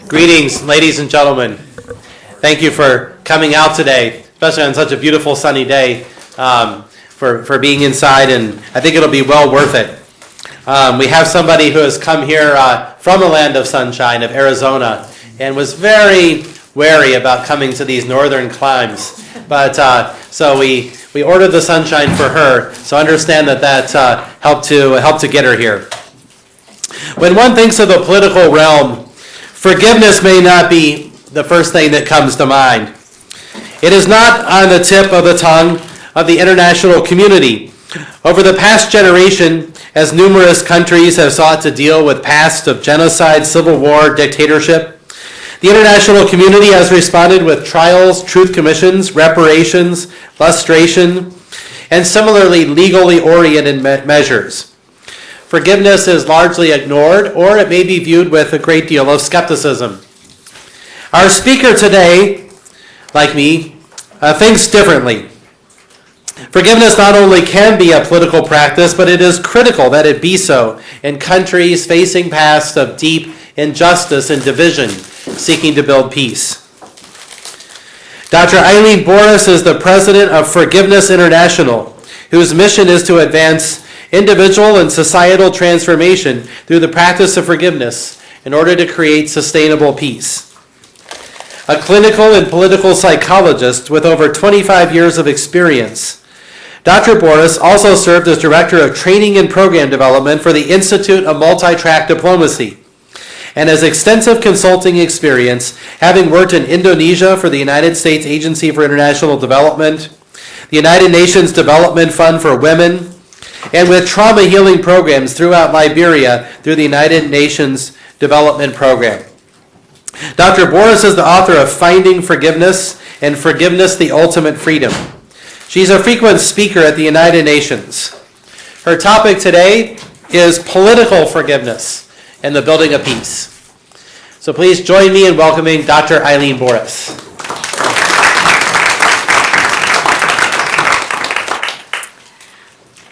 Greetings, ladies and gentlemen. Thank you for coming out today, especially on such a beautiful sunny day, for being inside, and I think it'll be well worth it. We have somebody who has come here from the land of sunshine, of Arizona, and was very wary about coming to these northern climes. But so we ordered the sunshine for her, so understand that helped to get her here. When one thinks of the political realm, forgiveness may not be the first thing that comes to mind. It is not on the tip of the tongue of the international community. Over the past generation, as numerous countries have sought to deal with past of genocide, civil war, dictatorship, the international community has responded with trials, truth commissions, reparations, lustration, and similarly legally oriented measures. Forgiveness is largely ignored, or it may be viewed with a great deal of skepticism. Our speaker today, like me, thinks differently. Forgiveness not only can be a political practice, but it is critical that it be so in countries facing past of deep injustice and division, seeking to build peace. Dr. Eileen Borris is the president of Forgiveness International, whose mission is to advance individual and societal transformation through the practice of forgiveness in order to create sustainable peace. A clinical and political psychologist with over 25 years of experience, Dr. Borris also served as Director of Training and Program Development for the Institute of Multi-Track Diplomacy, and has extensive consulting experience, having worked in Indonesia for the United States Agency for International Development, the United Nations Development Fund for Women, and with trauma healing programs throughout Liberia through the United Nations Development Program. Dr. Borris is the author of Finding Forgiveness and Forgiveness, the Ultimate Freedom. She's a frequent speaker at the United Nations. Her topic today is political forgiveness and the building of peace. So please join me in welcoming Dr. Eileen Borris.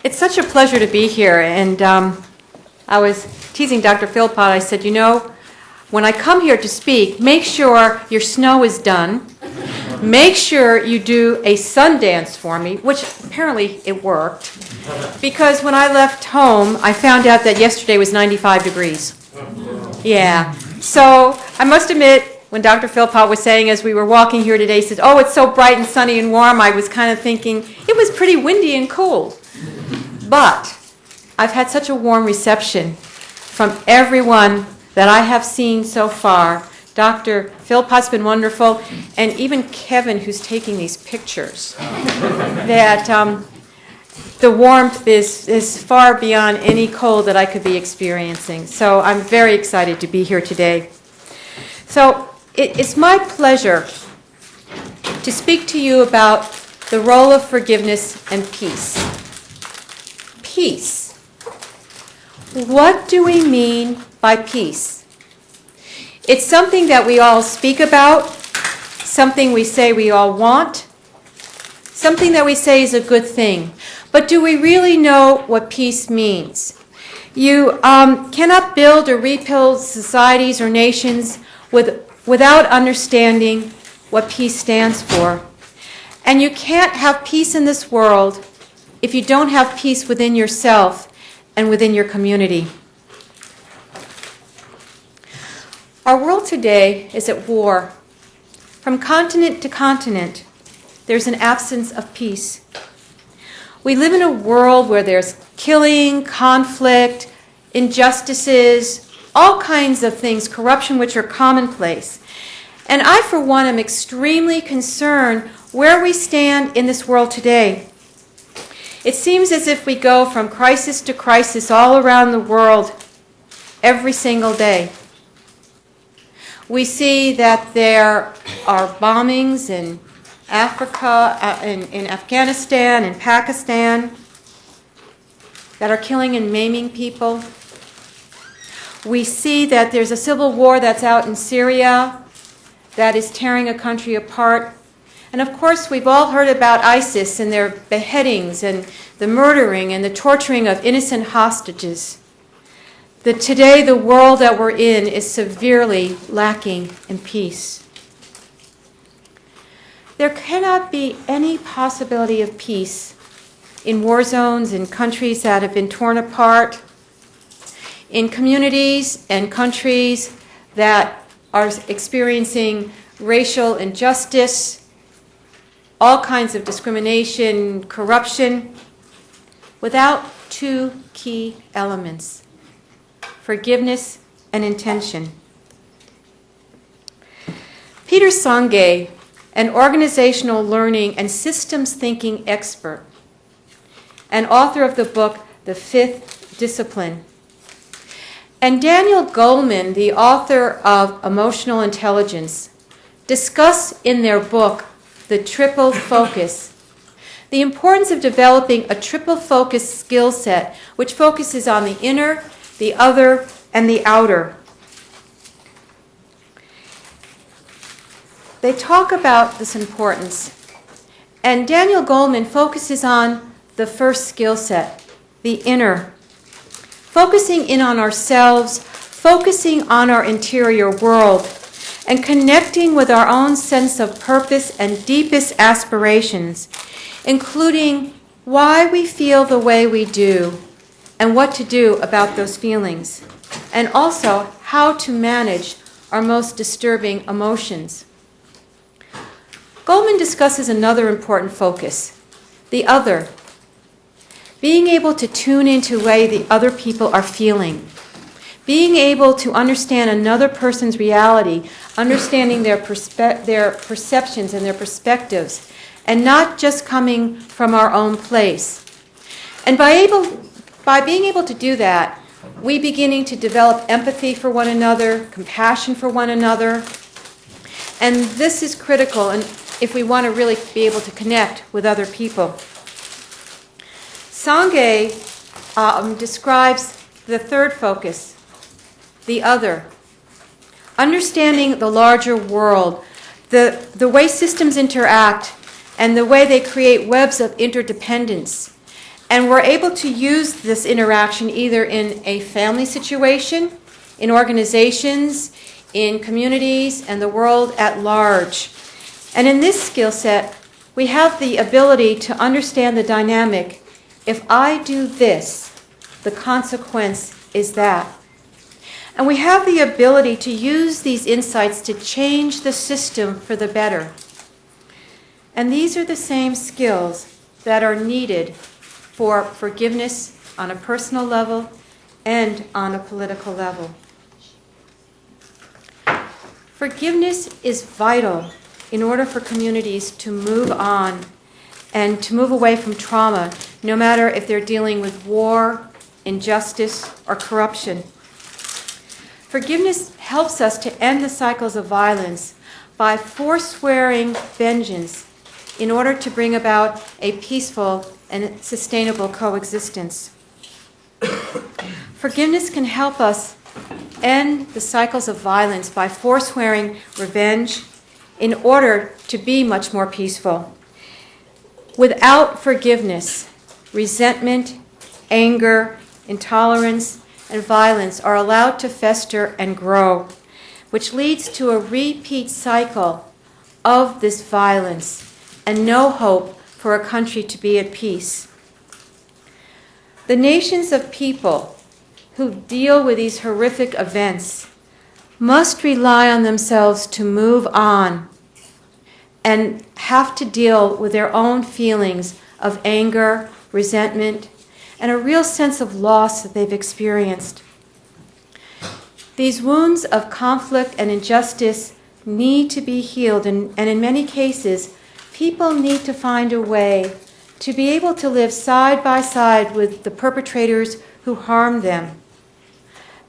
It's such a pleasure to be here, and I was teasing Dr. Philpott. I said, when I come here to speak, make sure your snow is done. Make sure you do a sun dance for me, which apparently it worked, because when I left home, I found out that yesterday was 95 degrees. Yeah, so I must admit, when Dr. Philpott was saying as we were walking here today, he said, oh, it's so bright and sunny and warm, I was kind of thinking, it was pretty windy and cold. But I've had such a warm reception from everyone that I have seen so far. Dr. Philpott's been wonderful, and even Kevin, who's taking these pictures, that the warmth is far beyond any cold that I could be experiencing. So I'm very excited to be here today. So it's my pleasure to speak to you about the role of forgiveness and peace. Peace. What do we mean by peace? It's something that we all speak about, something we say we all want, something that we say is a good thing. But do we really know what peace means? You cannot build or rebuild societies or nations without understanding what peace stands for. And you can't have peace in this world if you don't have peace within yourself and within your community. Our world today is at war. From continent to continent, there's an absence of peace. We live in a world where there's killing, conflict, injustices, all kinds of things, corruption, which are commonplace. And I, for one, am extremely concerned where we stand in this world today. It seems as if we go from crisis to crisis all around the world every single day. We see that there are bombings in Africa, in Afghanistan, in Pakistan, that are killing and maiming people. We see that there's a civil war that's out in Syria that is tearing a country apart. And of course, we've all heard about ISIS and their beheadings and the murdering and the torturing of innocent hostages. that today the world that we're in is severely lacking in peace. There cannot be any possibility of peace in war zones, in countries that have been torn apart, in communities and countries that are experiencing racial injustice, all kinds of discrimination, corruption, without two key elements: forgiveness and intention. Peter Senge, an organizational learning and systems thinking expert, and author of the book The Fifth Discipline, and Daniel Goleman, the author of Emotional Intelligence, discuss in their book The Triple Focus the importance of developing a triple focus skill set which focuses on the inner, the other, and the outer. They talk about this importance, and Daniel Goleman focuses on the first skill set, the inner, focusing in on ourselves, focusing on our interior world, and connecting with our own sense of purpose and deepest aspirations, including why we feel the way we do and what to do about those feelings, and also how to manage our most disturbing emotions. Goleman discusses another important focus, the other, being able to tune into the way the other people are feeling, being able to understand another person's reality, understanding their perceptions and their perspectives, and not just coming from our own place. And by being able to do that, we beginning to develop empathy for one another, compassion for one another, and this is critical and if we want to really be able to connect with other people. Senge describes the third focus, the other, understanding the larger world, the way systems interact, and the way they create webs of interdependence. And we're able to use this interaction either in a family situation, in organizations, in communities, and the world at large. And in this skill set, we have the ability to understand the dynamic. If I do this, the consequence is that. And we have the ability to use these insights to change the system for the better. And these are the same skills that are needed for forgiveness on a personal level and on a political level. Forgiveness is vital in order for communities to move on and to move away from trauma, no matter if they're dealing with war, injustice, or corruption. Forgiveness helps us to end the cycles of violence by forswearing vengeance in order to bring about a peaceful and sustainable coexistence. Forgiveness can help us end the cycles of violence by forswearing revenge in order to be much more peaceful. Without forgiveness, resentment, anger, intolerance, and violence are allowed to fester and grow, which leads to a repeat cycle of this violence and no hope for a country to be at peace. The nations of people who deal with these horrific events must rely on themselves to move on and have to deal with their own feelings of anger, resentment, and a real sense of loss that they've experienced. These wounds of conflict and injustice need to be healed, and in many cases, people need to find a way to be able to live side by side with the perpetrators who harmed them.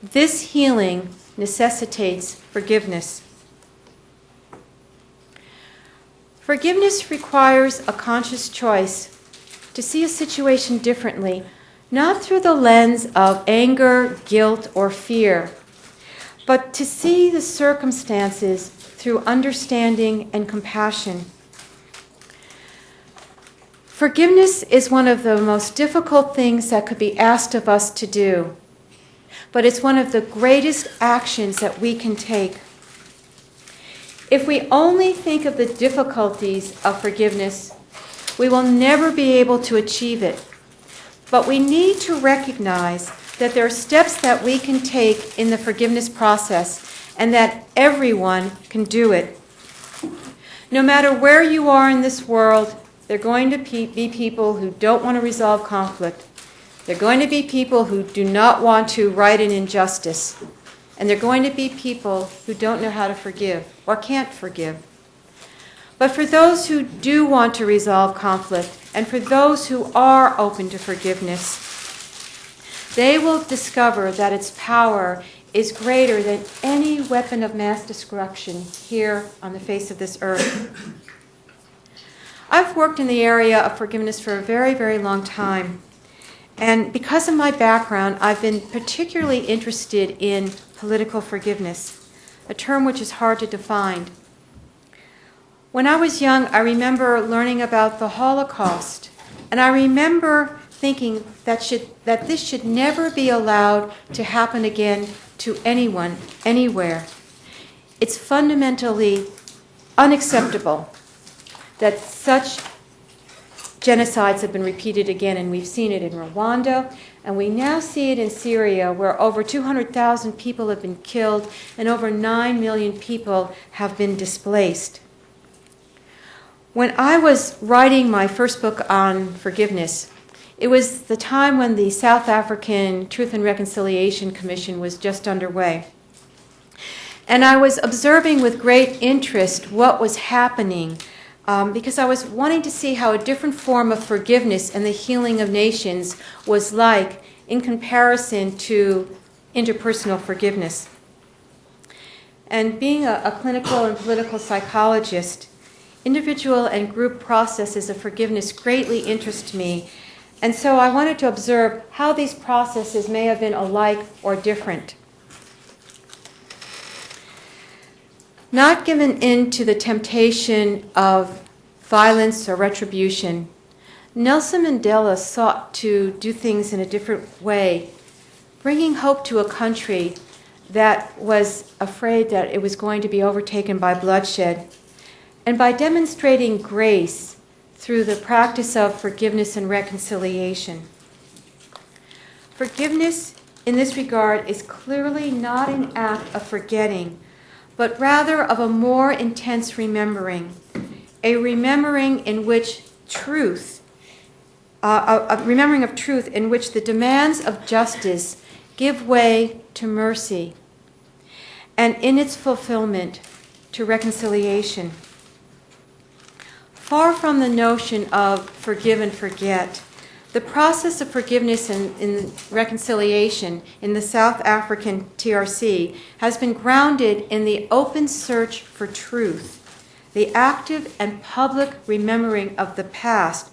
This healing necessitates forgiveness. Forgiveness requires a conscious choice to see a situation differently, not through the lens of anger, guilt, or fear, but to see the circumstances through understanding and compassion. Forgiveness is one of the most difficult things that could be asked of us to do. but it's one of the greatest actions that we can take. If we only think of the difficulties of forgiveness, we will never be able to achieve it. But we need to recognize that there are steps that we can take in the forgiveness process and that everyone can do it. No matter where you are in this world, there are going to be people who don't want to resolve conflict. There are going to be people who do not want to right an injustice. And there are going to be people who don't know how to forgive or can't forgive. But for those who do want to resolve conflict, and for those who are open to forgiveness, they will discover that its power is greater than any weapon of mass destruction here on the face of this earth. I've worked in the area of forgiveness for a very, very long time. And because of my background, I've been particularly interested in political forgiveness, a term which is hard to define. When I was young, I remember learning about the Holocaust, and I remember thinking that this should never be allowed to happen again to anyone, anywhere. It's fundamentally unacceptable that such genocides have been repeated again, and we've seen it in Rwanda, and we now see it in Syria, where over 200,000 people have been killed and over 9 million people have been displaced. When I was writing my first book on forgiveness, it was the time when the South African Truth and Reconciliation Commission was just underway. And I was observing with great interest what was happening because I was wanting to see how a different form of forgiveness and the healing of nations was like in comparison to interpersonal forgiveness. And being a clinical and political psychologist, individual and group processes of forgiveness greatly interest me. And so I wanted to observe how these processes may have been alike or different. Not given in to the temptation of violence or retribution, Nelson Mandela sought to do things in a different way, bringing hope to a country that was afraid that it was going to be overtaken by bloodshed, and by demonstrating grace through the practice of forgiveness and reconciliation. Forgiveness in this regard is clearly not an act of forgetting, but rather of a more intense remembering, a remembering in which truth, a remembering of truth in which the demands of justice give way to mercy, and in its fulfillment to reconciliation. Far from the notion of forgive and forget, the process of forgiveness and reconciliation in the South African TRC has been grounded in the open search for truth, the active and public remembering of the past,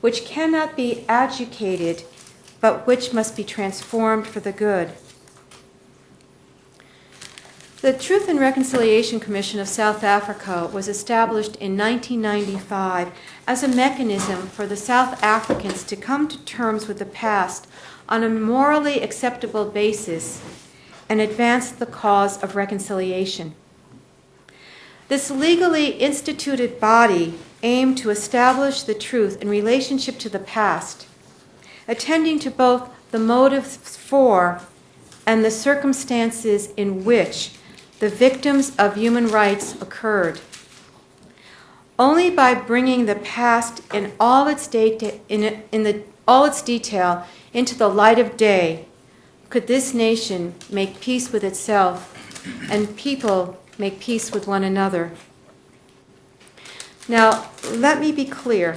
which cannot be adjudicated, but which must be transformed for the good. The Truth and Reconciliation Commission of South Africa was established in 1995 as a mechanism for the South Africans to come to terms with the past on a morally acceptable basis and advance the cause of reconciliation. This legally instituted body aimed to establish the truth in relationship to the past, attending to both the motives for and the circumstances in which the victims of human rights occurred. Only by bringing the past in all its detail into the light of day could this nation make peace with itself and people make peace with one another. Now, let me be clear.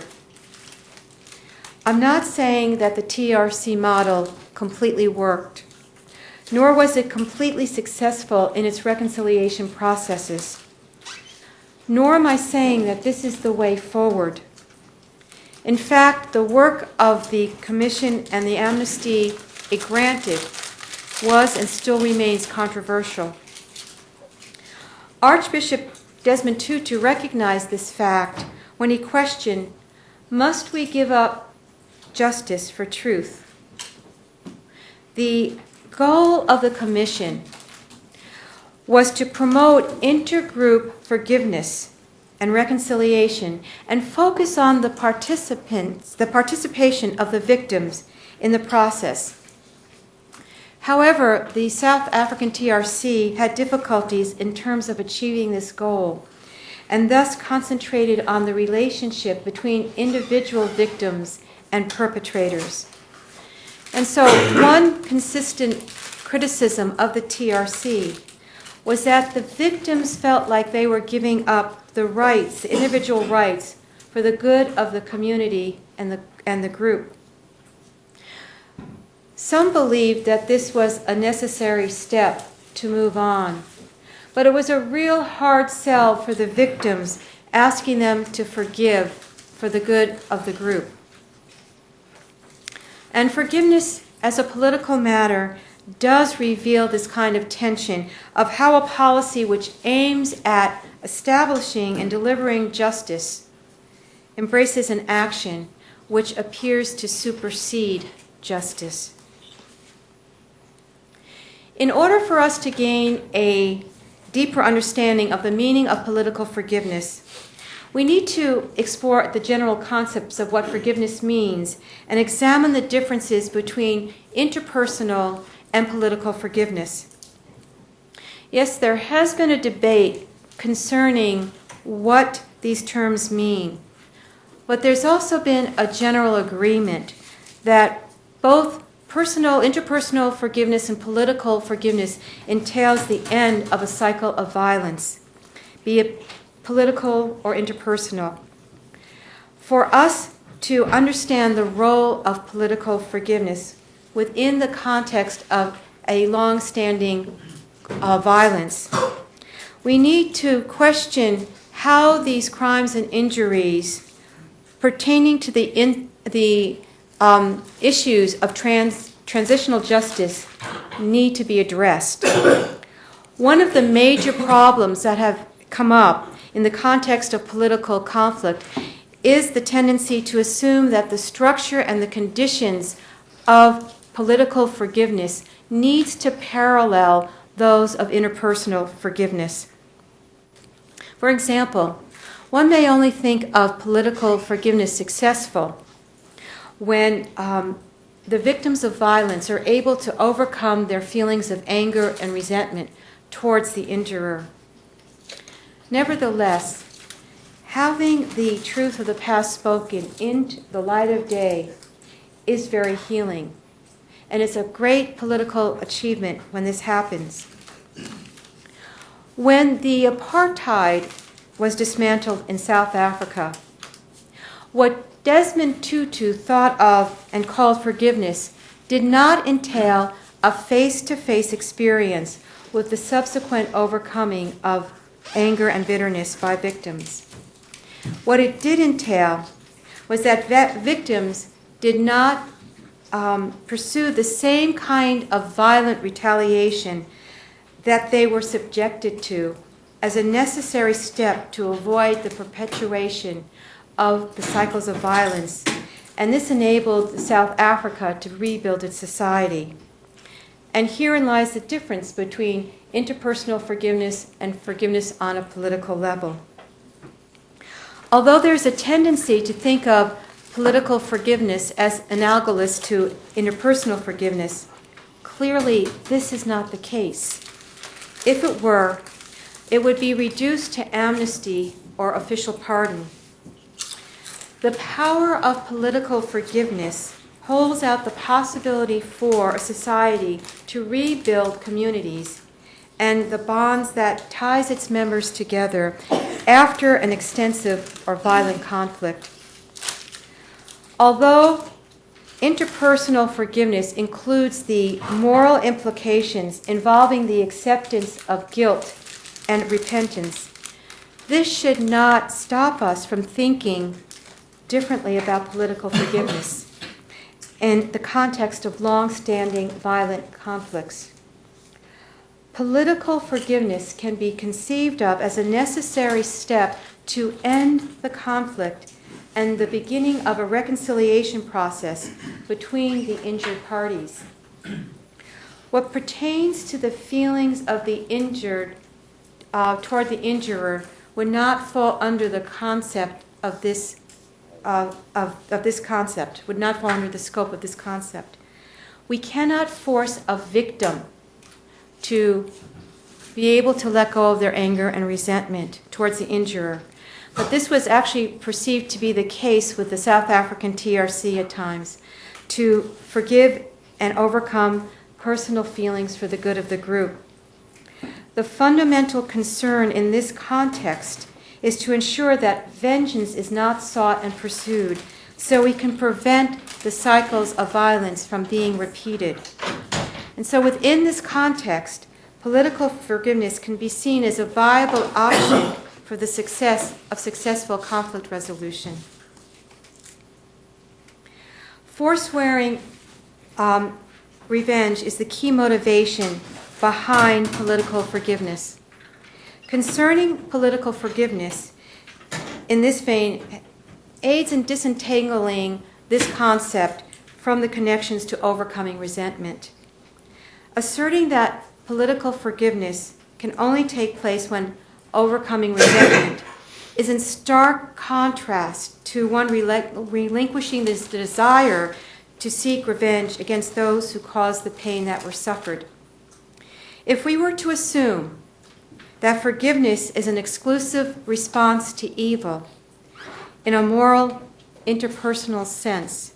I'm not saying that the TRC model completely worked, nor was it completely successful in its reconciliation processes. Nor am I saying that this is the way forward. In fact, the work of the Commission and the amnesty it granted was and still remains controversial. Archbishop Desmond Tutu recognized this fact when he questioned, must we give up justice for truth? The goal of the commission was to promote intergroup forgiveness and reconciliation and focus on the participation of the victims in the process. However, the South African TRC had difficulties in terms of achieving this goal, and thus concentrated on the relationship between individual victims and perpetrators. And so one consistent criticism of the TRC was that the victims felt like they were giving up the rights, the individual rights, for the good of the community and the group. Some believed that this was a necessary step to move on, but it was a real hard sell for the victims, asking them to forgive for the good of the group. And forgiveness as a political matter does reveal this kind of tension of how a policy which aims at establishing and delivering justice embraces an action which appears to supersede justice. In order for us to gain a deeper understanding of the meaning of political forgiveness, we need to explore the general concepts of what forgiveness means and examine the differences between interpersonal and political forgiveness. Yes, there has been a debate concerning what these terms mean, but there's also been a general agreement that both interpersonal forgiveness and political forgiveness entails the end of a cycle of violence, be it political or interpersonal. For us to understand the role of political forgiveness within the context of a long-standing violence, we need to question how these crimes and injuries pertaining to the issues of transitional justice need to be addressed. One of the major problems that have come up in the context of political conflict is the tendency to assume that the structure and the conditions of political forgiveness needs to parallel those of interpersonal forgiveness. For example, one may only think of political forgiveness successful when the victims of violence are able to overcome their feelings of anger and resentment towards the injurer. Nevertheless, having the truth of the past spoken into the light of day is very healing, and it's a great political achievement when this happens. When the apartheid was dismantled in South Africa, what Desmond Tutu thought of and called forgiveness did not entail a face-to-face experience with the subsequent overcoming of anger and bitterness by victims. What it did entail was that victims did not pursue the same kind of violent retaliation that they were subjected to as a necessary step to avoid the perpetuation of the cycles of violence, and this enabled South Africa to rebuild its society. And herein lies the difference between interpersonal forgiveness and forgiveness on a political level. Although there's a tendency to think of political forgiveness as analogous to interpersonal forgiveness, clearly this is not the case. If it were, it would be reduced to amnesty or official pardon. The power of political forgiveness holds out the possibility for a society to rebuild communities and the bonds that ties its members together after an extensive or violent conflict. Although interpersonal forgiveness includes the moral implications involving the acceptance of guilt and repentance, this should not stop us from thinking differently about political forgiveness in the context of long-standing violent conflicts. Political forgiveness can be conceived of as a necessary step to end the conflict and the beginning of a reconciliation process between the injured parties. what pertains to the feelings of the injured toward the injurer would not fall under the concept of this concept, would not fall under the scope of this concept. We cannot force a victim to be able to let go of their anger and resentment towards the injurer. But this was actually perceived to be the case with the South African TRC at times, to forgive and overcome personal feelings for the good of the group. The fundamental concern in this context is to ensure that vengeance is not sought and pursued, so we can prevent the cycles of violence from being repeated. And so within this context, political forgiveness can be seen as a viable option for the success of successful conflict resolution. Forswearing revenge is the key motivation behind political forgiveness. Concerning political forgiveness, in this vein, aids in disentangling this concept from the connections to overcoming resentment. Asserting that political forgiveness can only take place when overcoming resentment is in stark contrast to one relinquishing this desire to seek revenge against those who caused the pain that were suffered. If we were to assume that forgiveness is an exclusive response to evil in a moral, interpersonal sense,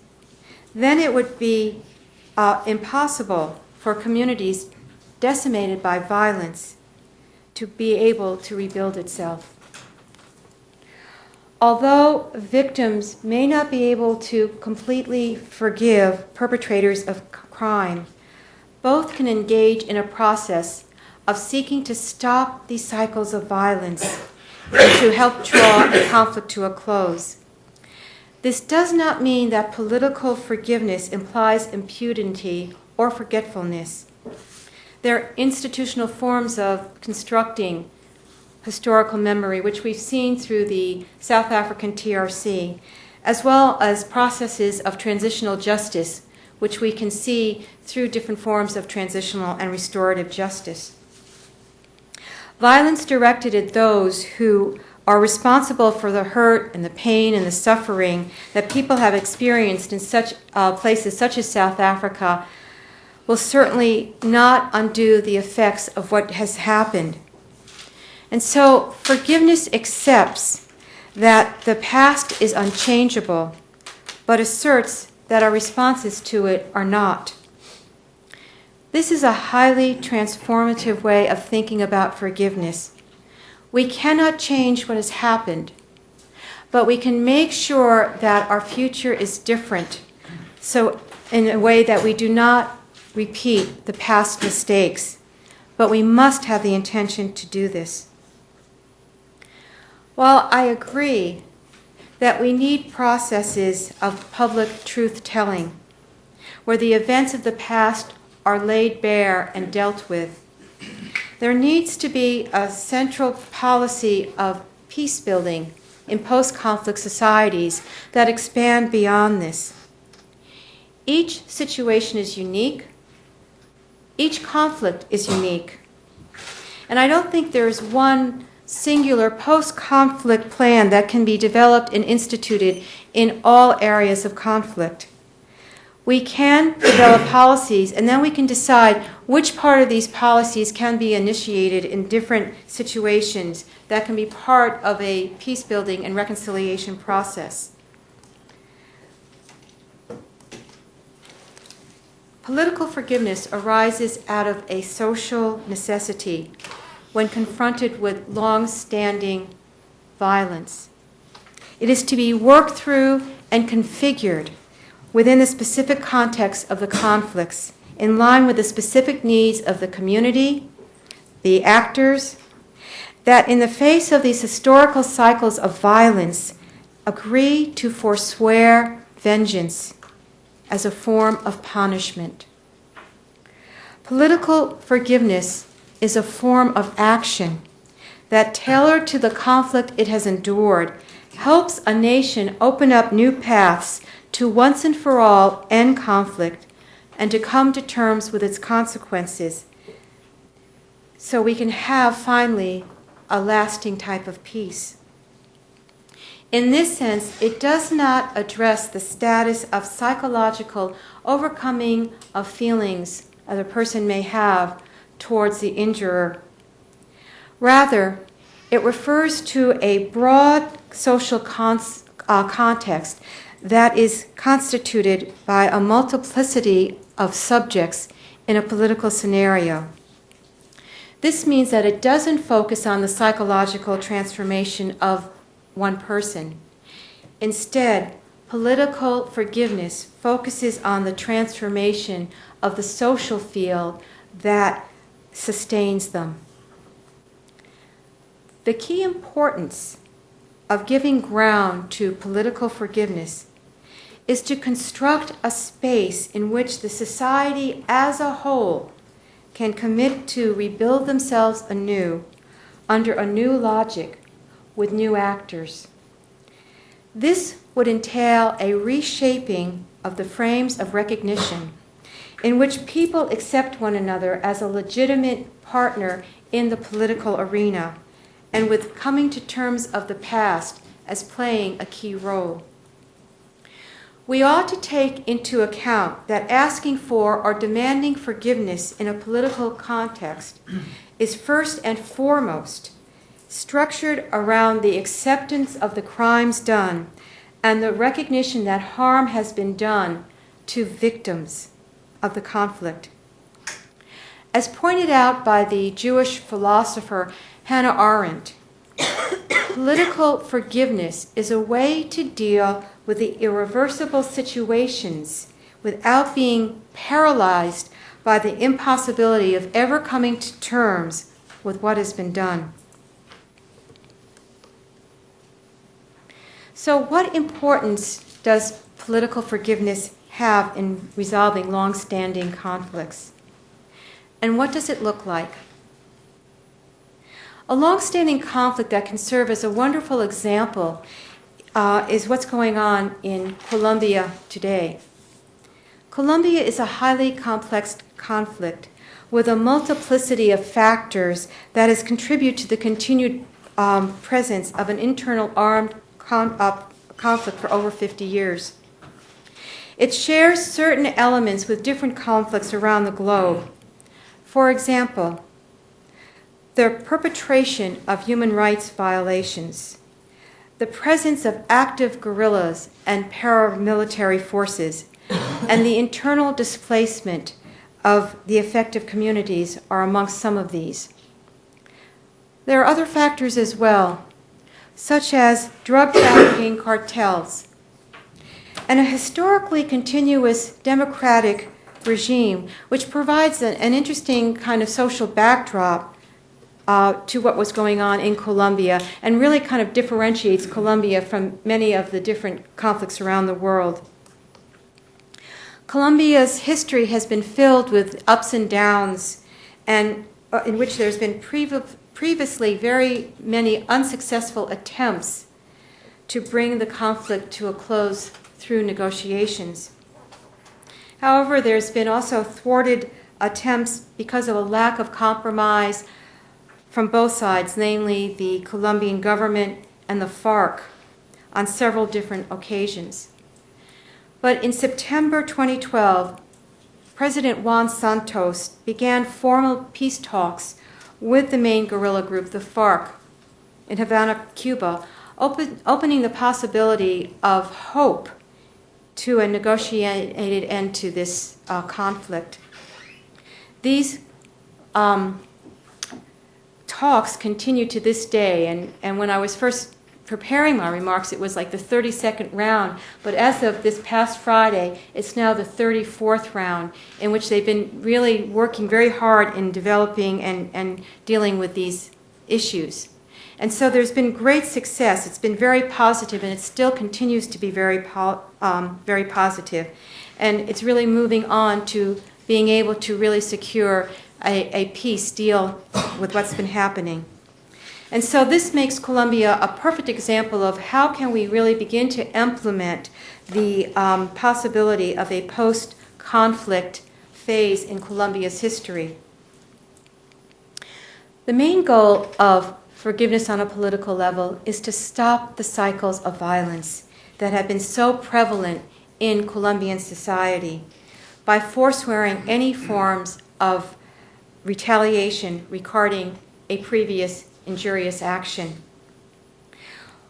then it would be impossible for communities decimated by violence to be able to rebuild itself. Although victims may not be able to completely forgive perpetrators of crime, both can engage in a process of seeking to stop these cycles of violence and to help draw a conflict to a close. This does not mean that political forgiveness implies impunity or forgetfulness. There are institutional forms of constructing historical memory, which we've seen through the South African TRC, as well as processes of transitional justice, which we can see through different forms of transitional and restorative justice. Violence directed at those who are responsible for the hurt and the pain and the suffering that people have experienced in such places such as South Africa will certainly not undo the effects of what has happened. And so forgiveness accepts that the past is unchangeable, but asserts that our responses to it are not. This is a highly transformative way of thinking about forgiveness. We cannot change what has happened, but we can make sure that our future is different, so in a way that we do not repeat the past mistakes, but we must have the intention to do this. While I agree that we need processes of public truth-telling, where the events of the past are laid bare and dealt with, there needs to be a central policy of peace building in post-conflict societies that expand beyond this. Each situation is unique. Each conflict is unique. And I don't think there is one singular post-conflict plan that can be developed and instituted in all areas of conflict. We can develop policies, and then we can decide which part of these policies can be initiated in different situations that can be part of a peace-building and reconciliation process. Political forgiveness arises out of a social necessity when confronted with long-standing violence. It is to be worked through and configured within the specific context of the conflicts, in line with the specific needs of the community, the actors, that in the face of these historical cycles of violence, agree to forswear vengeance as a form of punishment. Political forgiveness is a form of action that, tailored to the conflict it has endured, helps a nation open up new paths to once and for all end conflict and to come to terms with its consequences so we can have finally a lasting type of peace. In this sense, it does not address the status of psychological overcoming of feelings that a person may have towards the injurer. Rather, it refers to a broad social context that is constituted by a multiplicity of subjects in a political scenario. This means that it doesn't focus on the psychological transformation of one person. Instead, political forgiveness focuses on the transformation of the social field that sustains them. The key importance of giving ground to political forgiveness is to construct a space in which the society as a whole can commit to rebuild themselves anew under a new logic with new actors. This would entail a reshaping of the frames of recognition in which people accept one another as a legitimate partner in the political arena, and with coming to terms of the past as playing a key role. We ought to take into account that asking for or demanding forgiveness in a political context is first and foremost structured around the acceptance of the crimes done and the recognition that harm has been done to victims of the conflict. As pointed out by the Jewish philosopher Hannah Arendt, political forgiveness is a way to deal with the irreversible situations without being paralyzed by the impossibility of ever coming to terms with what has been done. So what importance does political forgiveness have in resolving long-standing conflicts? And what does it look like? A long-standing conflict that can serve as a wonderful example is what's going on in Colombia today. Colombia is a highly complex conflict with a multiplicity of factors that has contributed to the continued presence of an internal armed conflict for over 50 years. It shares certain elements with different conflicts around the globe. For example, the perpetration of human rights violations, the presence of active guerrillas and paramilitary forces, and the internal displacement of the affected communities are amongst some of these. There are other factors as well, such as drug trafficking cartels, and a historically continuous democratic regime, which provides an interesting kind of social backdrop to what was going on in Colombia and really kind of differentiates Colombia from many of the different conflicts around the world. Colombia's history has been filled with ups and downs, and in which there's been previously very many unsuccessful attempts to bring the conflict to a close through negotiations. However, there's been also thwarted attempts because of a lack of compromise from both sides, namely the Colombian government and the FARC, on several different occasions. But in September 2012, President Juan Santos began formal peace talks with the main guerrilla group, the FARC, in Havana, Cuba, opening the possibility of hope to a negotiated end to this conflict. These talks continue to this day, and when I was first preparing my remarks, it was like the 32nd round, but as of this past Friday, it's now the 34th round, in which they've been really working very hard in developing and dealing with these issues. And so there's been great success. It's been very positive, and it still continues to be very positive. And it's really moving on to being able to really secure a peace deal with what's been happening. And so this makes Colombia a perfect example of how can we really begin to implement the possibility of a post-conflict phase in Colombia's history. The main goal of forgiveness on a political level is to stop the cycles of violence that have been so prevalent in Colombian society by forswearing any forms of retaliation regarding a previous injurious action.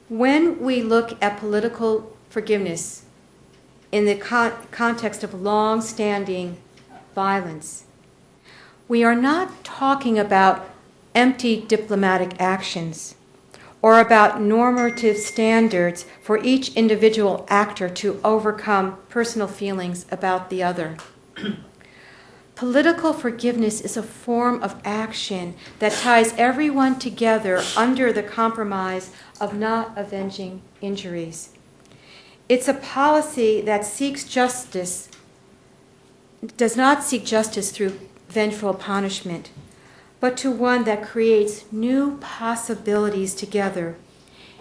When we look at political forgiveness in the context of long-standing violence, we are not talking about empty diplomatic actions or about normative standards for each individual actor to overcome personal feelings about the other. Political forgiveness is a form of action that ties everyone together under the compromise of not avenging injuries. It's a policy that seeks justice, does not seek justice through vengeful punishment, but to one that creates new possibilities together.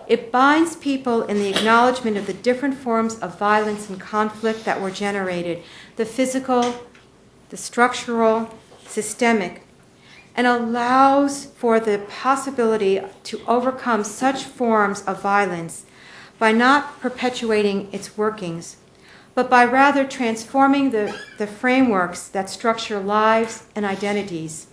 It binds people in the acknowledgement of the different forms of violence and conflict that were generated, the physical, the structural, systemic, and allows for the possibility to overcome such forms of violence by not perpetuating its workings, but by rather transforming the frameworks that structure lives and identities.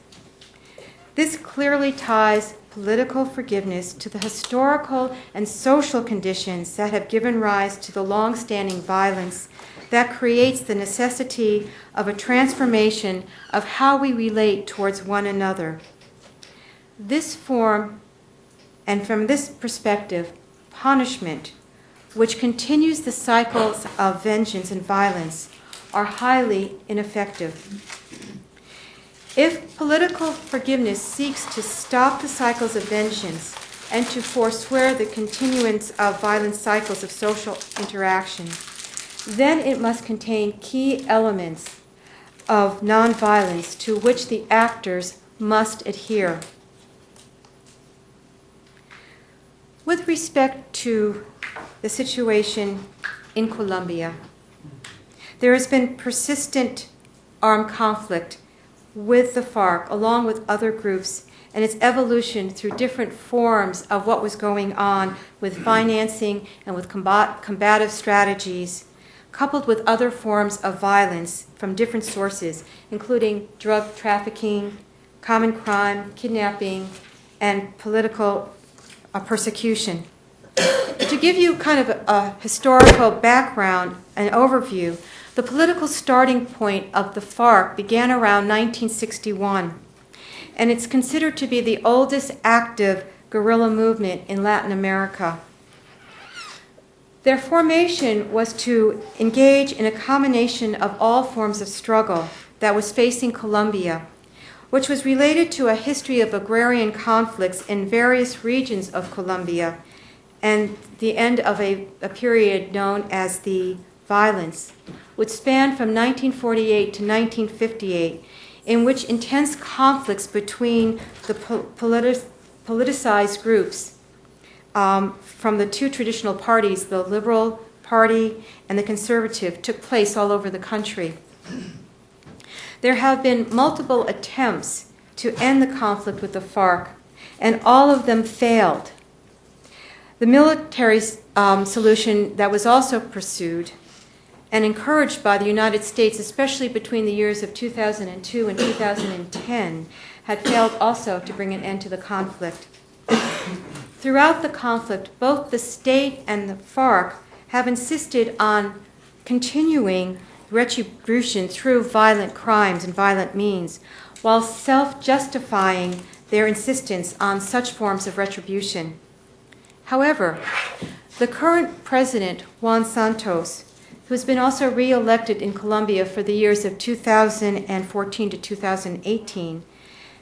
This clearly ties political forgiveness to the historical and social conditions that have given rise to the long-standing violence that creates the necessity of a transformation of how we relate towards one another. This form, and from this perspective, punishment, which continues the cycles of vengeance and violence, are highly ineffective. If political forgiveness seeks to stop the cycles of vengeance and to forswear the continuance of violent cycles of social interaction, then it must contain key elements of nonviolence to which the actors must adhere. With respect to the situation in Colombia, there has been persistent armed conflict with the FARC, along with other groups, and its evolution through different forms of what was going on with financing and with combative strategies, coupled with other forms of violence from different sources, including drug trafficking, common crime, kidnapping, and political persecution. To give you kind of a historical background and overview, the political starting point of the FARC began around 1961, and it's considered to be the oldest active guerrilla movement in Latin America. Their formation was to engage in a combination of all forms of struggle that was facing Colombia, which was related to a history of agrarian conflicts in various regions of Colombia and the end of a period known as the violence, which spanned from 1948 to 1958, in which intense conflicts between the politicized groups from the two traditional parties, the Liberal Party and the Conservative, took place all over the country. There have been multiple attempts to end the conflict with the FARC, and all of them failed. The military solution that was also pursued and encouraged by the United States, especially between the years of 2002 and 2010, had failed also to bring an end to the conflict. Throughout the conflict, both the state and the FARC have insisted on continuing retribution through violent crimes and violent means, while self-justifying their insistence on such forms of retribution. However, the current president, Juan Santos, who has been also re-elected in Colombia for the years of 2014 to 2018,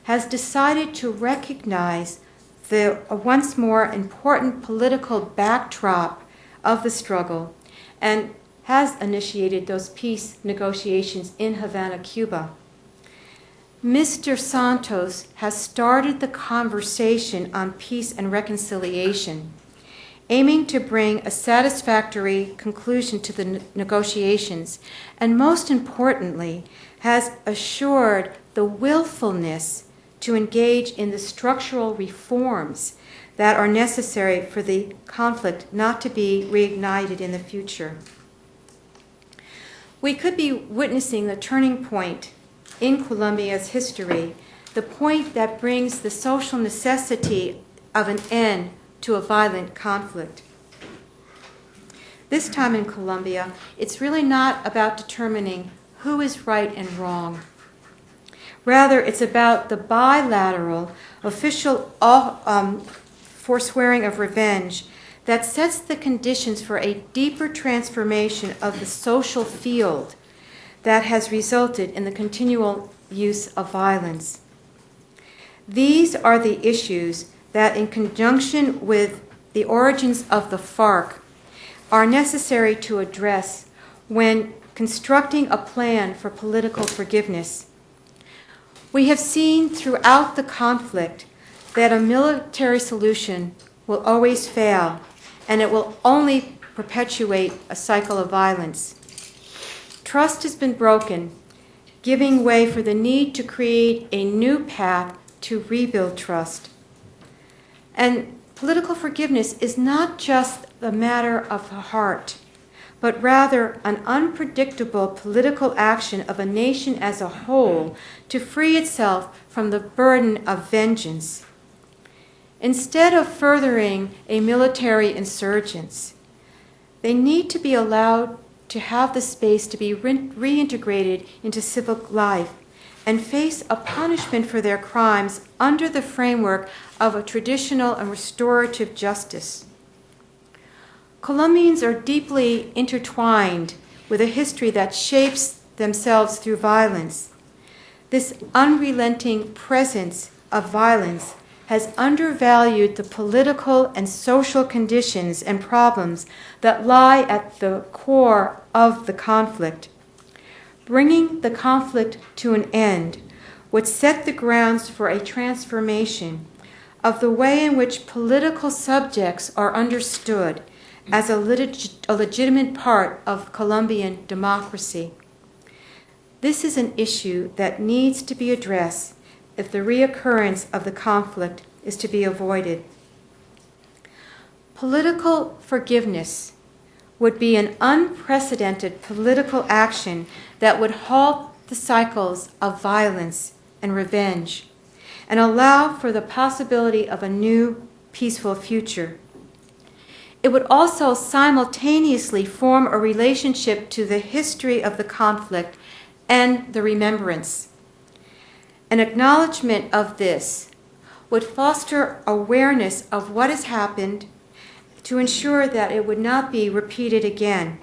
has decided to recognize the once more important political backdrop of the struggle and has initiated those peace negotiations in Havana, Cuba. Mr. Santos has started the conversation on peace and reconciliation, aiming to bring a satisfactory conclusion to the negotiations, and most importantly, has assured the willfulness to engage in the structural reforms that are necessary for the conflict not to be reignited in the future. We could be witnessing the turning point in Colombia's history, the point that brings the social necessity of an end to a violent conflict. This time in Colombia, it's really not about determining who is right and wrong. Rather, it's about the bilateral official forswearing of revenge that sets the conditions for a deeper transformation of the social field that has resulted in the continual use of violence. These are the issues that, in conjunction with the origins of the FARC, are necessary to address when constructing a plan for political forgiveness. We have seen throughout the conflict that a military solution will always fail, and it will only perpetuate a cycle of violence. Trust has been broken, giving way for the need to create a new path to rebuild trust. And political forgiveness is not just a matter of the heart, but rather an unpredictable political action of a nation as a whole to free itself from the burden of vengeance. Instead of furthering a military insurgence, they need to be allowed to have the space to be reintegrated into civic life and face a punishment for their crimes under the framework of a traditional and restorative justice. Colombians are deeply intertwined with a history that shapes themselves through violence. This unrelenting presence of violence has undervalued the political and social conditions and problems that lie at the core of the conflict. Bringing the conflict to an end would set the grounds for a transformation of the way in which political subjects are understood as a legitimate part of Colombian democracy. This is an issue that needs to be addressed if the reoccurrence of the conflict is to be avoided. Political forgiveness would be an unprecedented political action that would halt the cycles of violence and revenge and allow for the possibility of a new, peaceful future. It would also simultaneously form a relationship to the history of the conflict and the remembrance. An acknowledgement of this would foster awareness of what has happened to ensure that it would not be repeated again.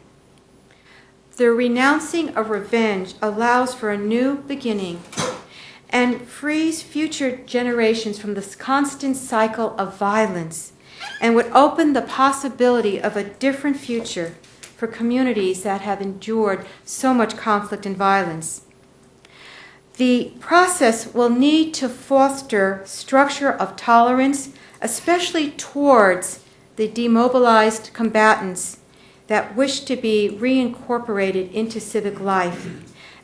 The renouncing of revenge allows for a new beginning and frees future generations from this constant cycle of violence and would open the possibility of a different future for communities that have endured so much conflict and violence. The process will need to foster structure of tolerance, especially towards the demobilized combatants that wish to be reincorporated into civic life,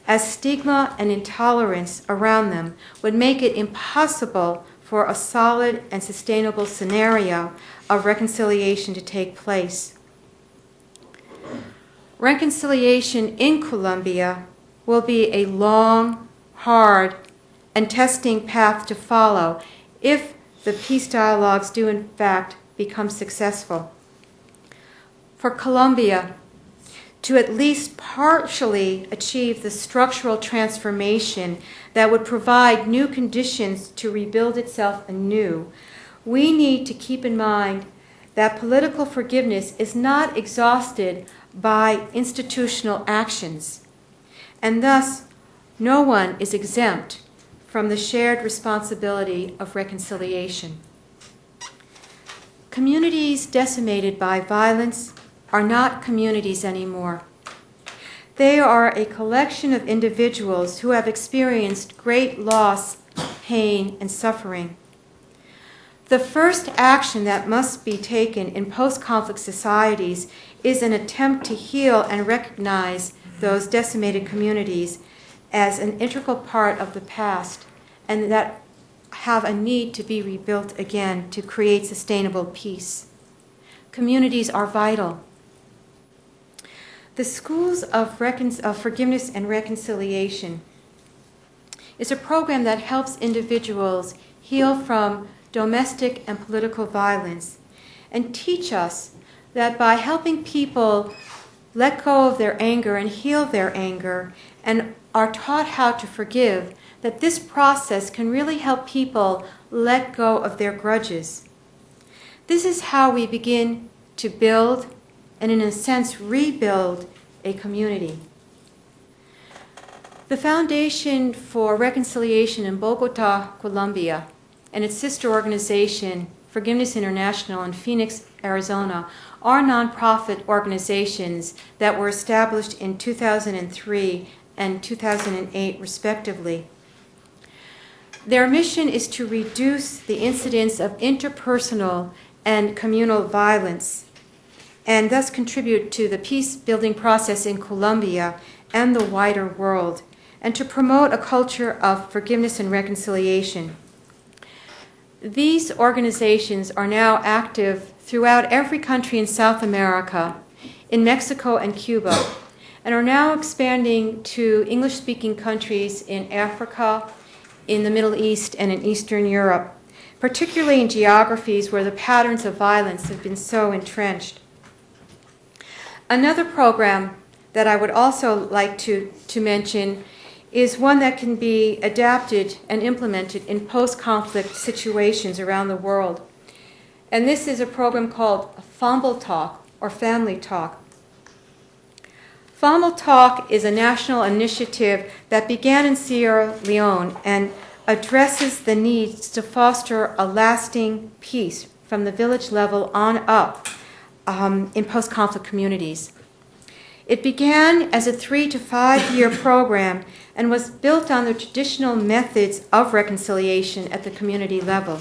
as stigma and intolerance around them would make it impossible for a solid and sustainable scenario of reconciliation to take place. Reconciliation in Colombia will be a long, hard, and testing path to follow if the peace dialogues do in fact become successful. For Colombia to at least partially achieve the structural transformation that would provide new conditions to rebuild itself anew, we need to keep in mind that political forgiveness is not exhausted by institutional actions, and thus no one is exempt from the shared responsibility of reconciliation. Communities decimated by violence are not communities anymore. They are a collection of individuals who have experienced great loss, pain, and suffering. The first action that must be taken in post-conflict societies is an attempt to heal and recognize those decimated communities as an integral part of the past and that have a need to be rebuilt again to create sustainable peace. Communities are vital. The Schools of Forgiveness and Reconciliation is a program that helps individuals heal from domestic and political violence and teach us that by helping people let go of their anger and heal their anger and are taught how to forgive, that this process can really help people let go of their grudges. This is how we begin to build and, in a sense, rebuild a community. The Foundation for Reconciliation in Bogota, Colombia, and its sister organization, Forgiveness International in Phoenix, Arizona, are nonprofit organizations that were established in 2003 and 2008, respectively. Their mission is to reduce the incidence of interpersonal and communal violence and thus contribute to the peace-building process in Colombia and the wider world, and to promote a culture of forgiveness and reconciliation. These organizations are now active throughout every country in South America, in Mexico and Cuba, and are now expanding to English-speaking countries in Africa, in the Middle East, and in Eastern Europe, particularly in geographies where the patterns of violence have been so entrenched. Another program that I would also like to mention is one that can be adapted and implemented in post-conflict situations around the world. And this is a program called Famble Talk, or Family Talk. Famble Talk is a national initiative that began in Sierra Leone and addresses the needs to foster a lasting peace from the village level on up in post-conflict communities. It began as a 3 to 5 year program and was built on the traditional methods of reconciliation at the community level.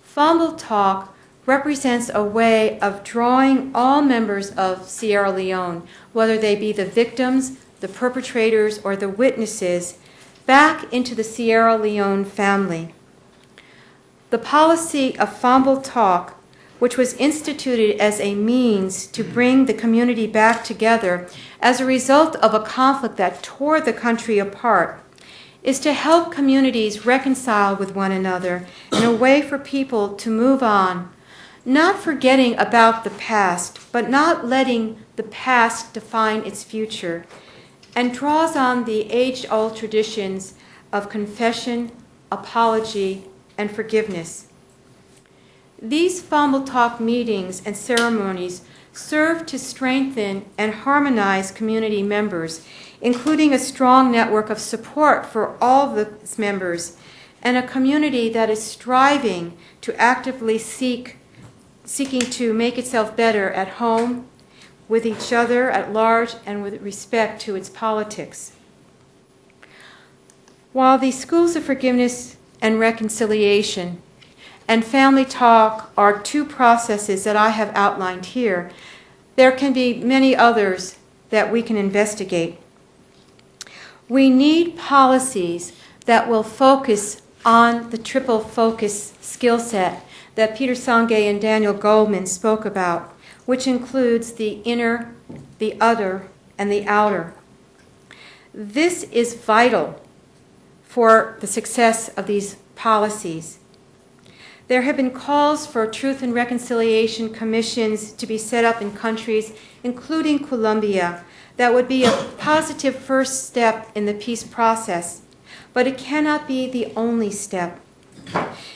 Famble Talk represents a way of drawing all members of Sierra Leone, whether they be the victims, the perpetrators, or the witnesses, back into the Sierra Leone family. The policy of Famble Talk, which was instituted as a means to bring the community back together as a result of a conflict that tore the country apart, is to help communities reconcile with one another in a way for people to move on, not forgetting about the past, but not letting the past define its future, and draws on the age-old traditions of confession, apology, and forgiveness. These Famble Talk meetings and ceremonies serve to strengthen and harmonize community members, including a strong network of support for all of its members, and a community that is striving to actively seeking to make itself better at home, with each other at large, and with respect to its politics. While the Schools of Forgiveness and Reconciliation and Family Talk are two processes that I have outlined here, there can be many others that we can investigate. We need policies that will focus on the triple focus skill set that Peter Sangay and Daniel Goldman spoke about, which includes the inner, the other, and the outer. This is vital for the success of these policies. There have been calls for truth and reconciliation commissions to be set up in countries, including Colombia, that would be a positive first step in the peace process, but it cannot be the only step.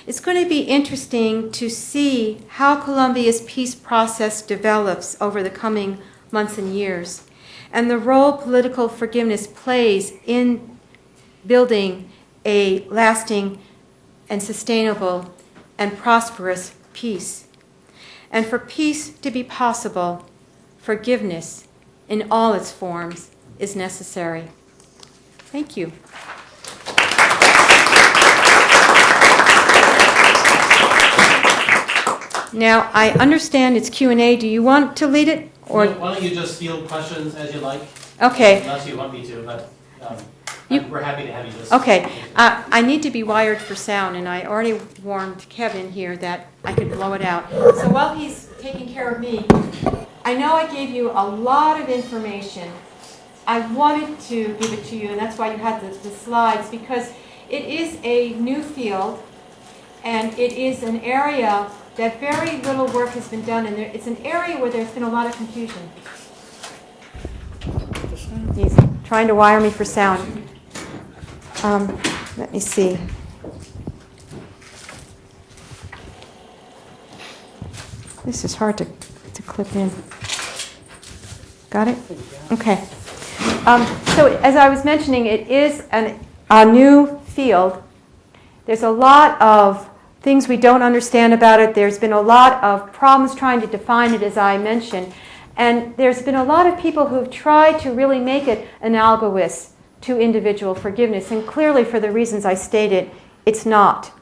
It's going to be interesting to see how Colombia's peace process develops over the coming months and years, and the role political forgiveness plays in building a lasting and sustainable and prosperous peace. And for peace to be possible, forgiveness in all its forms is necessary. Thank you. Now, I understand it's Q&A. Do you want to lead it? Or Why don't you just field questions as you like? okay. Unless you want me to, but we're happy to have you just. Okay. I need to be wired for sound, and I already warned Kevin here that I could blow it out. So while he's taking care of me, I know I gave you a lot of information. I wanted to give it to you, and that's why you had the slides, because it is a new field, and it is an area that very little work has been done, and it's an area where there's been a lot of confusion. He's trying to wire me for sound. Let me see. This is hard to clip in. Got it? Okay. So as I was mentioning, it is a new field. There's a lot of things we don't understand about it. There's been a lot of problems trying to define it, as I mentioned. And there's been a lot of people who've tried to really make it analogous to individual forgiveness. And clearly, for the reasons I stated, it's not.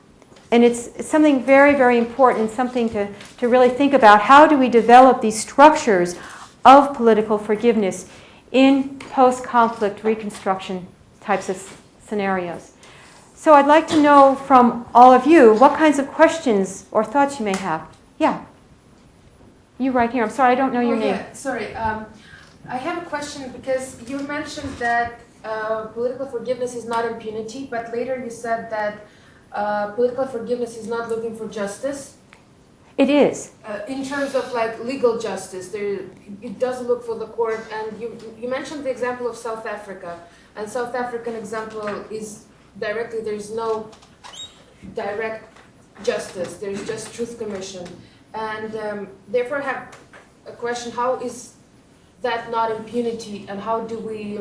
And it's something very, very important, something to really think about. How do we develop these structures of political forgiveness in post-conflict reconstruction types of scenarios? So I'd like to know from all of you what kinds of questions or thoughts you may have. Yeah. You right here. I'm sorry, I don't know your name. Yeah, sorry. I have a question because you mentioned that political forgiveness is not impunity, but later you said that political forgiveness is not looking for justice. It is. In terms of like legal justice, it does look for the court. And you mentioned the example of South Africa, and South African example is directly there's no direct justice. There's just truth commission. And therefore I have a question, how is that not impunity, and how do we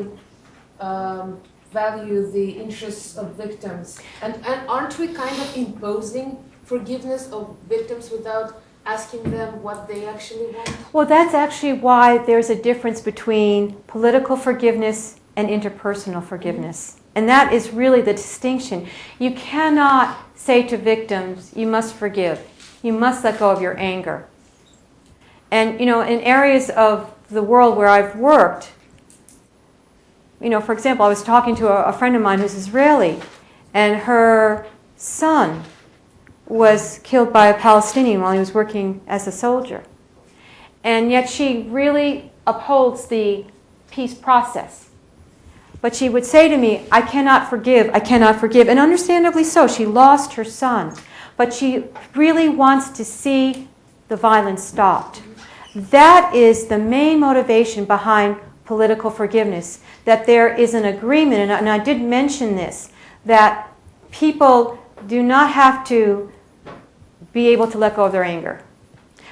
value the interests of victims? And aren't we kind of imposing forgiveness of victims without asking them what they actually want? Well, that's actually why there's a difference between political forgiveness and interpersonal forgiveness. And that is really the distinction. You cannot say to victims, you must forgive. You must let go of your anger. And, in areas of the world where I've worked, for example, I was talking to a friend of mine who's Israeli, and her son was killed by a Palestinian while he was working as a soldier. And yet she really upholds the peace process. But she would say to me, I cannot forgive, and understandably so. She lost her son. But she really wants to see the violence stopped. That is the main motivation behind political forgiveness, that there is an agreement, and I did mention this, that people do not have to be able to let go of their anger.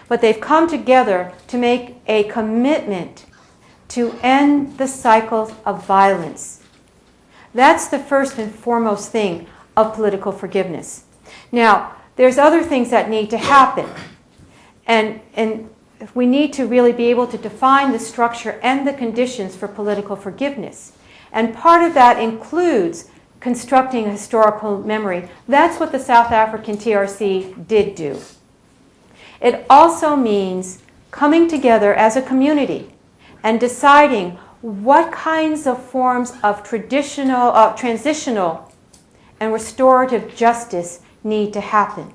But they've come together to make a commitment to end the cycles of violence. That's the first and foremost thing of political forgiveness. Now, there's other things that need to happen. And we need to really be able to define the structure and the conditions for political forgiveness. And part of that includes constructing a historical memory. That's what the South African TRC did do. It also means coming together as a community and deciding what kinds of forms of transitional and restorative justice need to happen.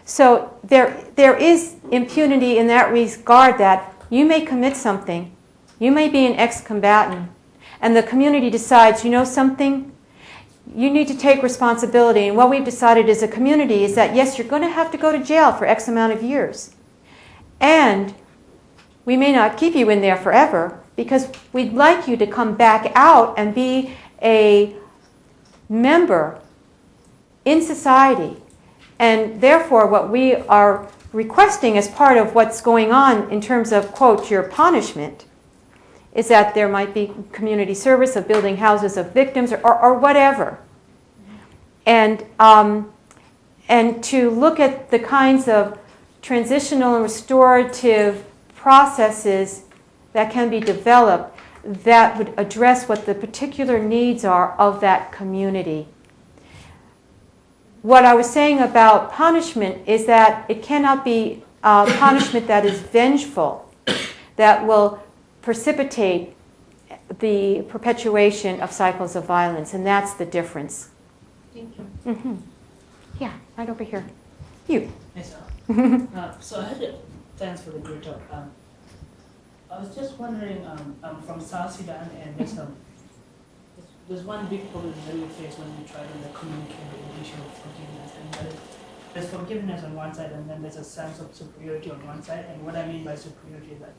So there is impunity in that regard, that you may commit something, you may be an ex-combatant, and the community decides, something, you need to take responsibility. And what we've decided as a community is that, yes, you're going to have to go to jail for X amount of years. And we may not keep you in there forever, because we'd like you to come back out and be a member in society. And therefore, what we are requesting as part of what's going on in terms of, quote, your punishment, is that there might be community service of building houses of victims or whatever. And to look at the kinds of transitional and restorative processes that can be developed that would address what the particular needs are of that community. What I was saying about punishment is that it cannot be punishment that is vengeful, that will precipitate the perpetuation of cycles of violence, and that's the difference. Thank you. Mm-hmm. Yeah, right over here. You. Yes, so I had thanks for the great talk. I was just wondering, I'm from South Sudan, and there's one big problem that we face when we try to communicate the issue of forgiveness, and that is there's forgiveness on one side, and then there's a sense of superiority on one side. And what I mean by superiority is that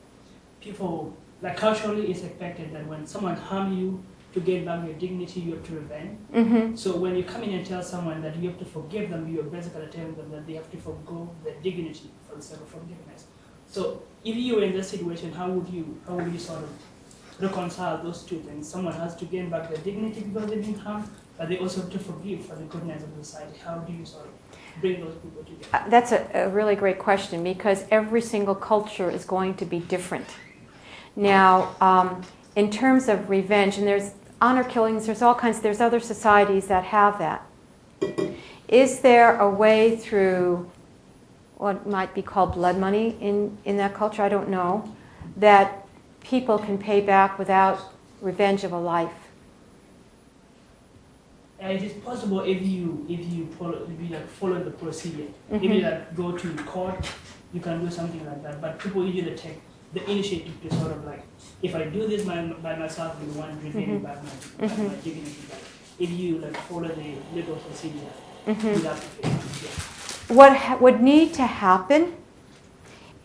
people, like culturally, it's expected that when someone harms you, to gain back your dignity, you have to revenge. Mm-hmm. So when you come in and tell someone that you have to forgive them, you're basically telling them that they have to forgo their dignity for the sake of forgiveness. So if you were in this situation, how would you sort of reconcile those two things? Someone has to gain back their dignity because they've been harmed, but they also have to forgive for the goodness of society. How do you sort of bring those people together? That's a really great question, because every single culture is going to be different. Now, in terms of revenge, and there's honor killings, there's other societies that have that. Is there a way through what might be called blood money in that culture? I don't know. That people can pay back without revenge of a life. It is possible if you follow the procedure. If you go to court, you can do something like that. But people usually take the initiative to sort of like, if I do this by myself, you want revenge back my dignity back. If you follow the legal procedure, you have to pay. What would need to happen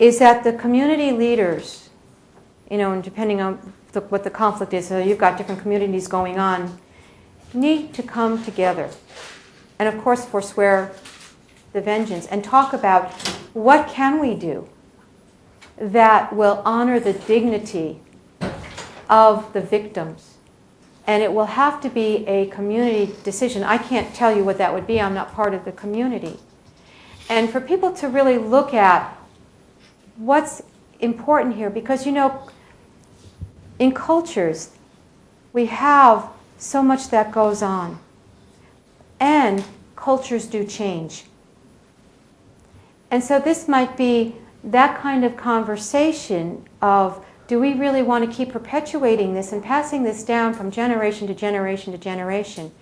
is that the community leaders, and depending on what the conflict is, so you've got different communities going on, need to come together and, of course, forswear the vengeance and talk about what can we do that will honor the dignity of the victims. And it will have to be a community decision. I can't tell you what that would be. I'm not part of the community. And for people to really look at what's important here, because, in cultures, we have so much that goes on. And cultures do change. And so this might be that kind of conversation of, do we really want to keep perpetuating this and passing this down from generation to generation to generation?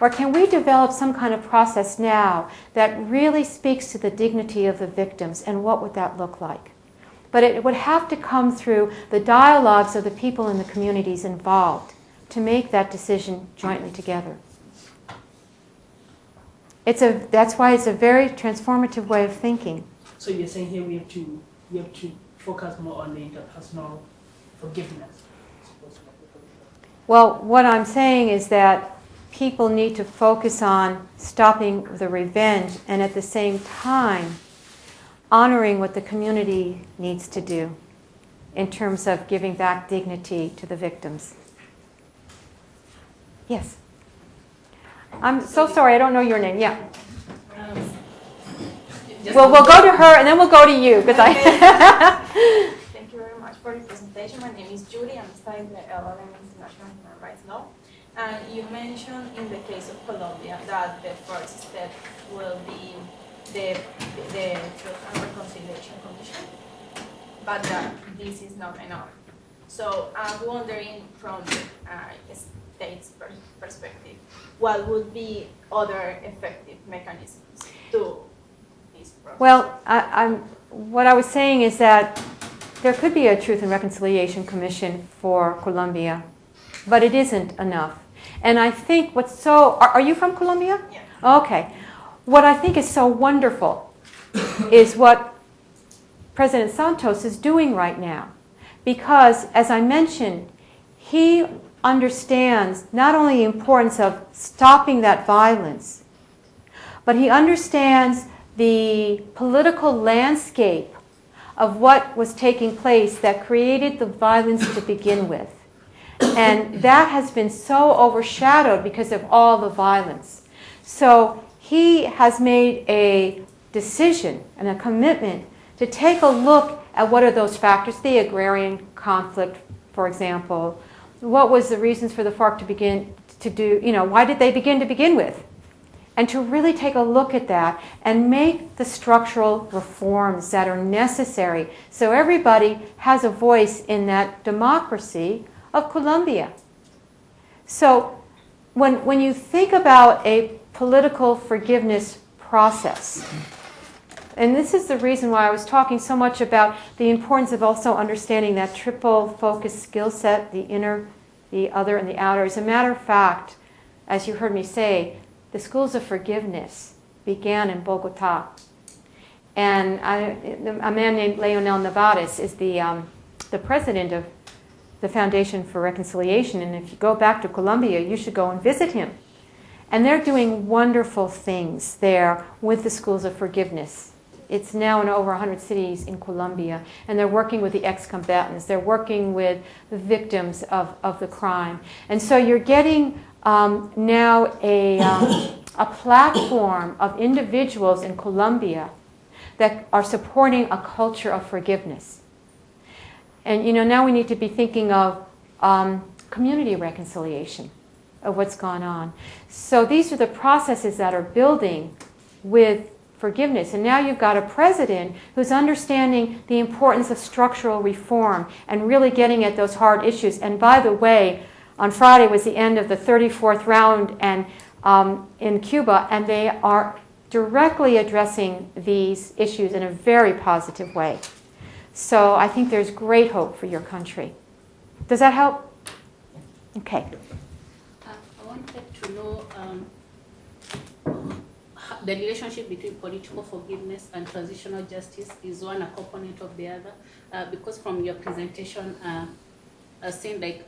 Or can we develop some kind of process now that really speaks to the dignity of the victims, and what would that look like? But it would have to come through the dialogues of the people in the communities involved to make that decision jointly together. That's why it's a very transformative way of thinking. So you're saying here we have to focus more on the interpersonal forgiveness. Well, what I'm saying is that people need to focus on stopping the revenge and at the same time honoring what the community needs to do in terms of giving back dignity to the victims. Yes. I'm so sorry, I don't know your name. Yeah. Well, we'll go to her and then we'll go to you, because Thank you very much for the presentation. My name is Judy. I'm studying the LLM International Human Rights Law. And you mentioned in the case of Colombia that the first step will be the Truth and Reconciliation Commission, but that this is not enough. So I'm wondering from the state's perspective, what would be other effective mechanisms to this process? Well, what I was saying is that there could be a Truth and Reconciliation Commission for Colombia, but it isn't enough. And I think are you from Colombia? Yeah. Okay. What I think is so wonderful is what President Santos is doing right now. Because, as I mentioned, he understands not only the importance of stopping that violence, but he understands the political landscape of what was taking place that created the violence to begin with. And that has been so overshadowed because of all the violence. So he has made a decision and a commitment to take a look at what are those factors, the agrarian conflict, for example. What was the reasons for the FARC to begin to do, why did they begin to begin with? and to really take a look at that and make the structural reforms that are necessary so everybody has a voice in that democracy of Colombia. So when you think about a political forgiveness process, and this is the reason why I was talking so much about the importance of also understanding that triple focus skill set, the inner, the other, and the outer. As a matter of fact, as you heard me say, the schools of forgiveness began in Bogota. And a man named Leonel Nevares is the president of the Foundation for Reconciliation. And if you go back to Colombia, you should go and visit him. And they're doing wonderful things there with the schools of forgiveness. It's now in over 100 cities in Colombia. And they're working with the ex-combatants. They're working with the victims of the crime. And so you're getting now a platform of individuals in Colombia that are supporting a culture of forgiveness. And now we need to be thinking of community reconciliation of what's gone on. So these are the processes that are building with forgiveness. And now you've got a president who's understanding the importance of structural reform and really getting at those hard issues. And by the way, on Friday was the end of the 34th round and in Cuba, and they are directly addressing these issues in a very positive way. So I think there's great hope for your country. Does that help? Okay. I wanted to know the relationship between political forgiveness and transitional justice. Is one a component of the other? Because from your presentation, seemed like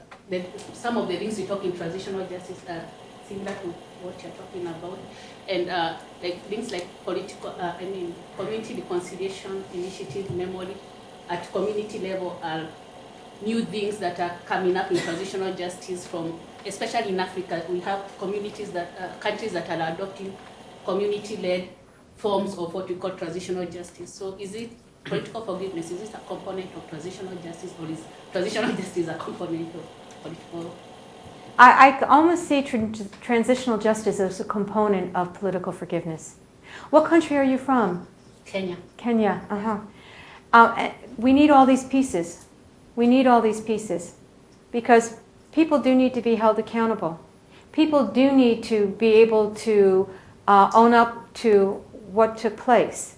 some of the things you talk in transitional justice are similar to what you're talking about, and like things like community reconciliation initiative, memory at community level are new things that are coming up in transitional justice. From especially in Africa, we have communities countries that are adopting community-led forms of what we call transitional justice. So is it political forgiveness? Is this a component of transitional justice, or is transitional justice a component of political? I almost see transitional justice as a component of political forgiveness. What country are you from? Kenya. Kenya. We need all these pieces. We need all these pieces because people do need to be held accountable. People do need to be able to own up to what took place.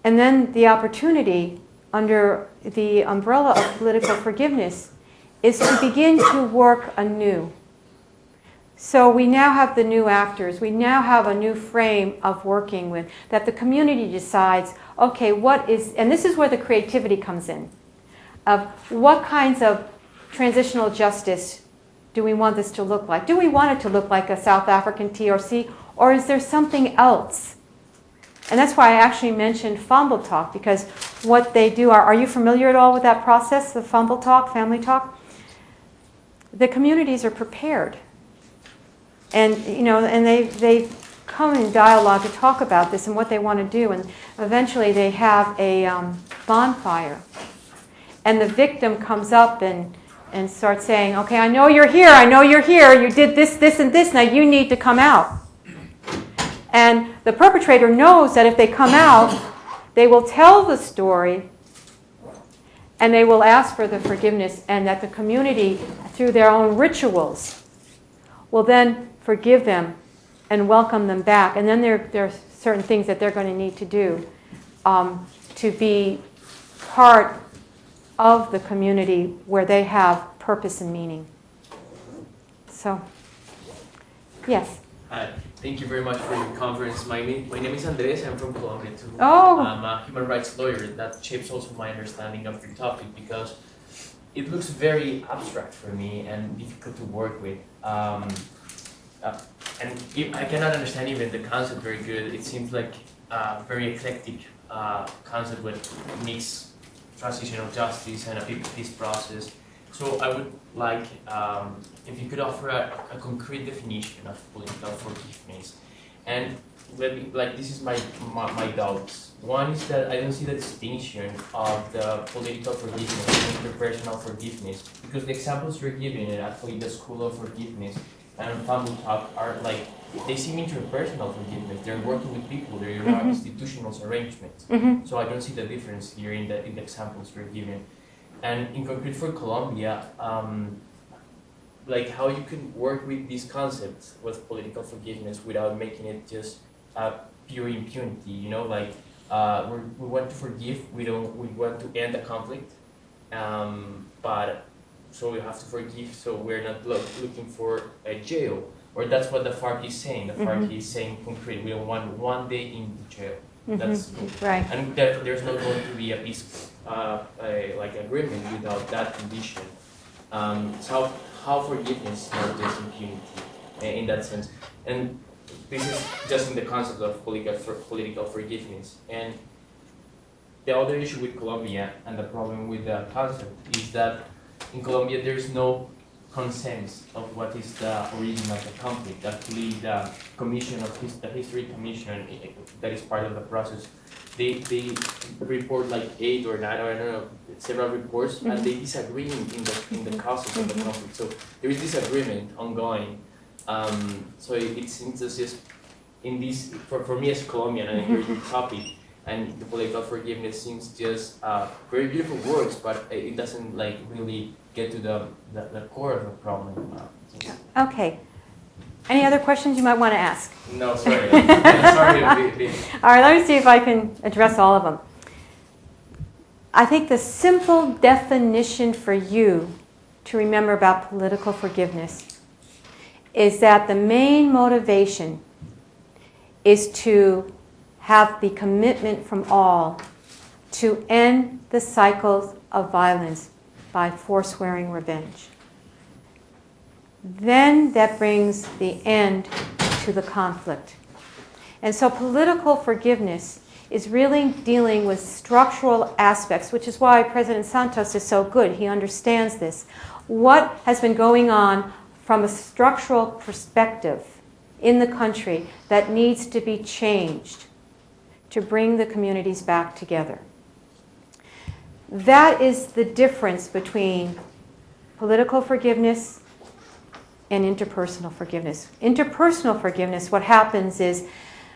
And then the opportunity under the umbrella of political forgiveness is to begin to work anew. So we now have the new actors. We now have a new frame of working with, that the community decides, okay, what is, and this is where the creativity comes in, of what kinds of transitional justice do we want this to look like? Do we want it to look like a South African TRC, or is there something else? And that's why I actually mentioned Fumble Talk, because what they do are you familiar at all with that process, the Fumble Talk, family talk? The communities are prepared. And, and they come in dialogue to talk about this and what they want to do. And eventually they have a bonfire. And the victim comes up and starts saying, okay, I know you're here, you did this, this, and this, now you need to come out. And the perpetrator knows that if they come out, they will tell the story and they will ask for the forgiveness, and that the community, through their own rituals, will then forgive them and welcome them back. And then there are certain things that they're going to need to do to be part of the community where they have purpose and meaning. So, yes. Hi, thank you very much for your conference. My name is Andres. I'm from Colombia too. Oh. I'm a human rights lawyer. That shapes also my understanding of your topic because it looks very abstract for me and difficult to work with. And I cannot understand even the concept very good. It seems like a very eclectic concept with mixed transitional justice and a peace process. So I would like if you could offer a concrete definition of political forgiveness. And this is my doubts. One is that I don't see the distinction of the political forgiveness and interpersonal forgiveness, because the examples you're giving at actually the School of Forgiveness and Family Talk are like they seem interpersonal forgiveness. They're working with people. They're not institutional arrangements. So I don't see the difference here in the examples we're given. And in concrete for Colombia, like how you can work with these concepts with political forgiveness without making it just pure impunity. You know, like we want to forgive. We want to end the conflict, but so we have to forgive. So we're not looking for a jail. Or that's what the FARC is saying. The FARC is saying concrete. We don't want one day in the jail. That's Right. and there's not going to be a peace like agreement without that condition. So how forgiveness is not just impunity in that sense. And this is just in the concept of political forgiveness. And the other issue with Colombia and the problem with the concept is that in Colombia there is no consensus of what is the origin of the conflict. Actually, the commission of the History Commission that is part of the process, they report like 8 or 9 or I don't know several reports, and they disagree in the causes of the conflict. So there is disagreement ongoing. So it seems as just in this for me as Colombian, and I hear your topic. And the political forgiveness seems just very beautiful words, but it doesn't like really get to the core of the problem. Okay. Any other questions you might want to ask? No, sorry. Sorry. All right, let me see if I can address all of them. I think the simple definition for you to remember about political forgiveness is that the main motivation is to have the commitment from all to end the cycles of violence by forswearing revenge. Then that brings the end to the conflict. And so political forgiveness is really dealing with structural aspects, which is why President Santos is so good. He understands this. What has been going on from a structural perspective in the country that needs to be changed to bring the communities back together. That is the difference between political forgiveness and interpersonal forgiveness. Interpersonal forgiveness, what happens is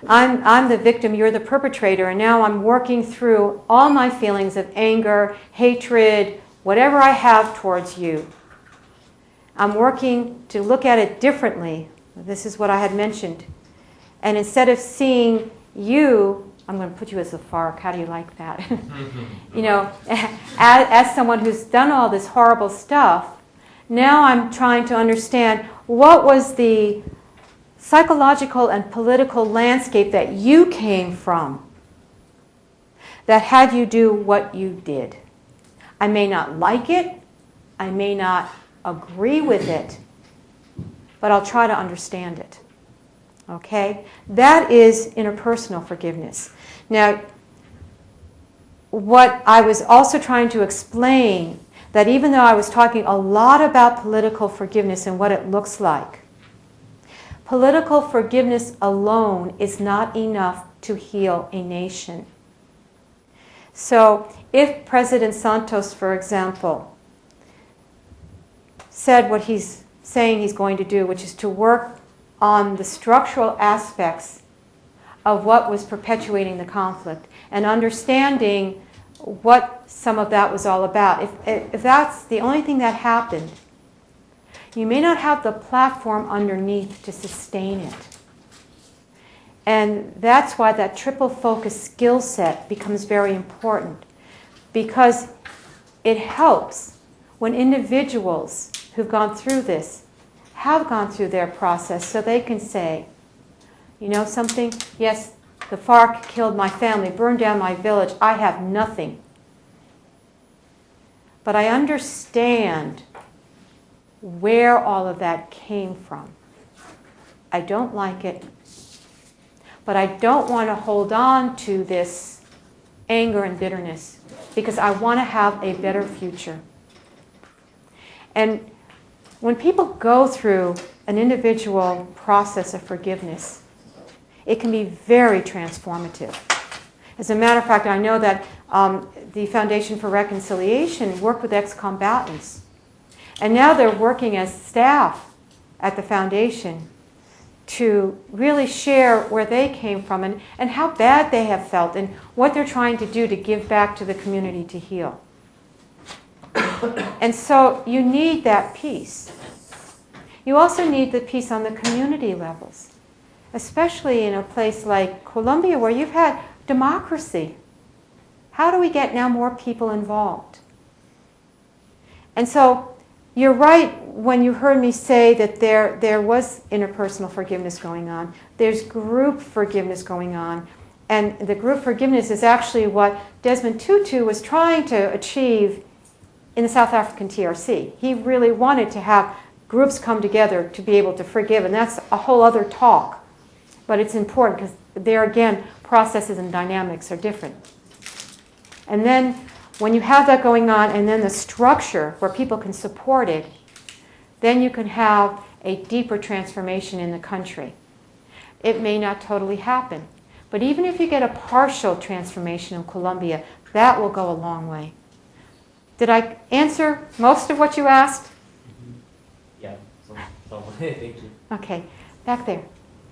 I'm the victim, you're the perpetrator, and now I'm working through all my feelings of anger, hatred, whatever I have towards you. I'm working to look at it differently. This is what I had mentioned. And instead of seeing you, I'm going to put you as the FARC. How do you like that? You know, as someone who's done all this horrible stuff, now I'm trying to understand what was the psychological and political landscape that you came from that had you do what you did. I may not like it, I may not agree with it, but I'll try to understand it. Okay? That is interpersonal forgiveness. Now, what I was also trying to explain, that even though I was talking a lot about political forgiveness and what it looks like, political forgiveness alone is not enough to heal a nation. So, if President Santos, for example, said what he's saying he's going to do, which is to work on the structural aspects of what was perpetuating the conflict and understanding what some of that was all about. If that's the only thing that happened, you may not have the platform underneath to sustain it. And that's why that triple focus skill set becomes very important, because it helps when individuals who've gone through this have gone through their process, so they can say, you know something? Yes, the FARC killed my family, burned down my village. I have nothing. But I understand where all of that came from. I don't like it, but I don't want to hold on to this anger and bitterness because I want to have a better future. And when people go through an individual process of forgiveness, it can be very transformative. As a matter of fact, I know that the Foundation for Reconciliation worked with ex-combatants. And now they're working as staff at the foundation to really share where they came from and how bad they have felt and what they're trying to do to give back to the community to heal. And so you need that peace. You also need the peace on the community levels, especially in a place like Colombia where you've had democracy. How do we get now more people involved? And so you're right when you heard me say that there was interpersonal forgiveness going on. There's group forgiveness going on. And the group forgiveness is actually what Desmond Tutu was trying to achieve in the South African TRC. He really wanted to have groups come together to be able to forgive, and that's a whole other talk. But it's important because there again, processes and dynamics are different. And then when you have that going on and then the structure where people can support it, then you can have a deeper transformation in the country. It may not totally happen, but even if you get a partial transformation in Colombia, that will go a long way. Did I answer most of what you asked? Yeah, thank you. Okay, back there.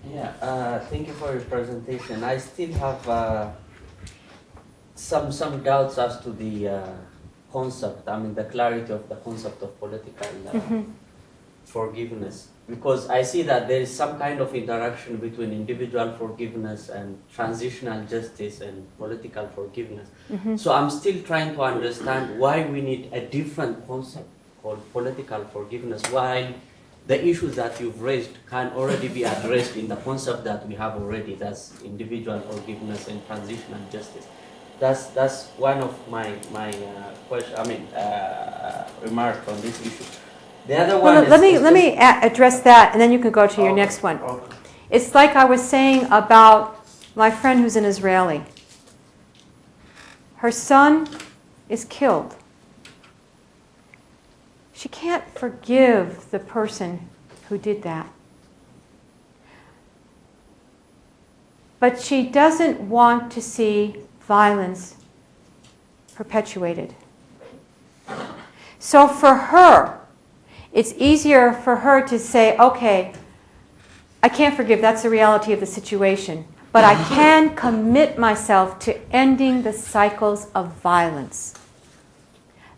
Yeah, thank you for your presentation. I still have some doubts as to the concept, I mean the clarity of the concept of political forgiveness. Because I see that there is some kind of interaction between individual forgiveness and transitional justice and political forgiveness. So I'm still trying to understand why we need a different concept called political forgiveness, while the issues that you've raised can already be addressed in the concept that we have already, that's individual forgiveness and transitional justice. That's one of my question. I mean, remarks on this issue. The other one. Well, let me address that, and then you can go to your next one. Okay. It's like I was saying about my friend who's an Israeli. Her son is killed. She can't forgive the person who did that. But she doesn't want to see violence perpetuated. So for her, it's easier for her to say, okay, I can't forgive, that's the reality of the situation, but I can commit myself to ending the cycles of violence.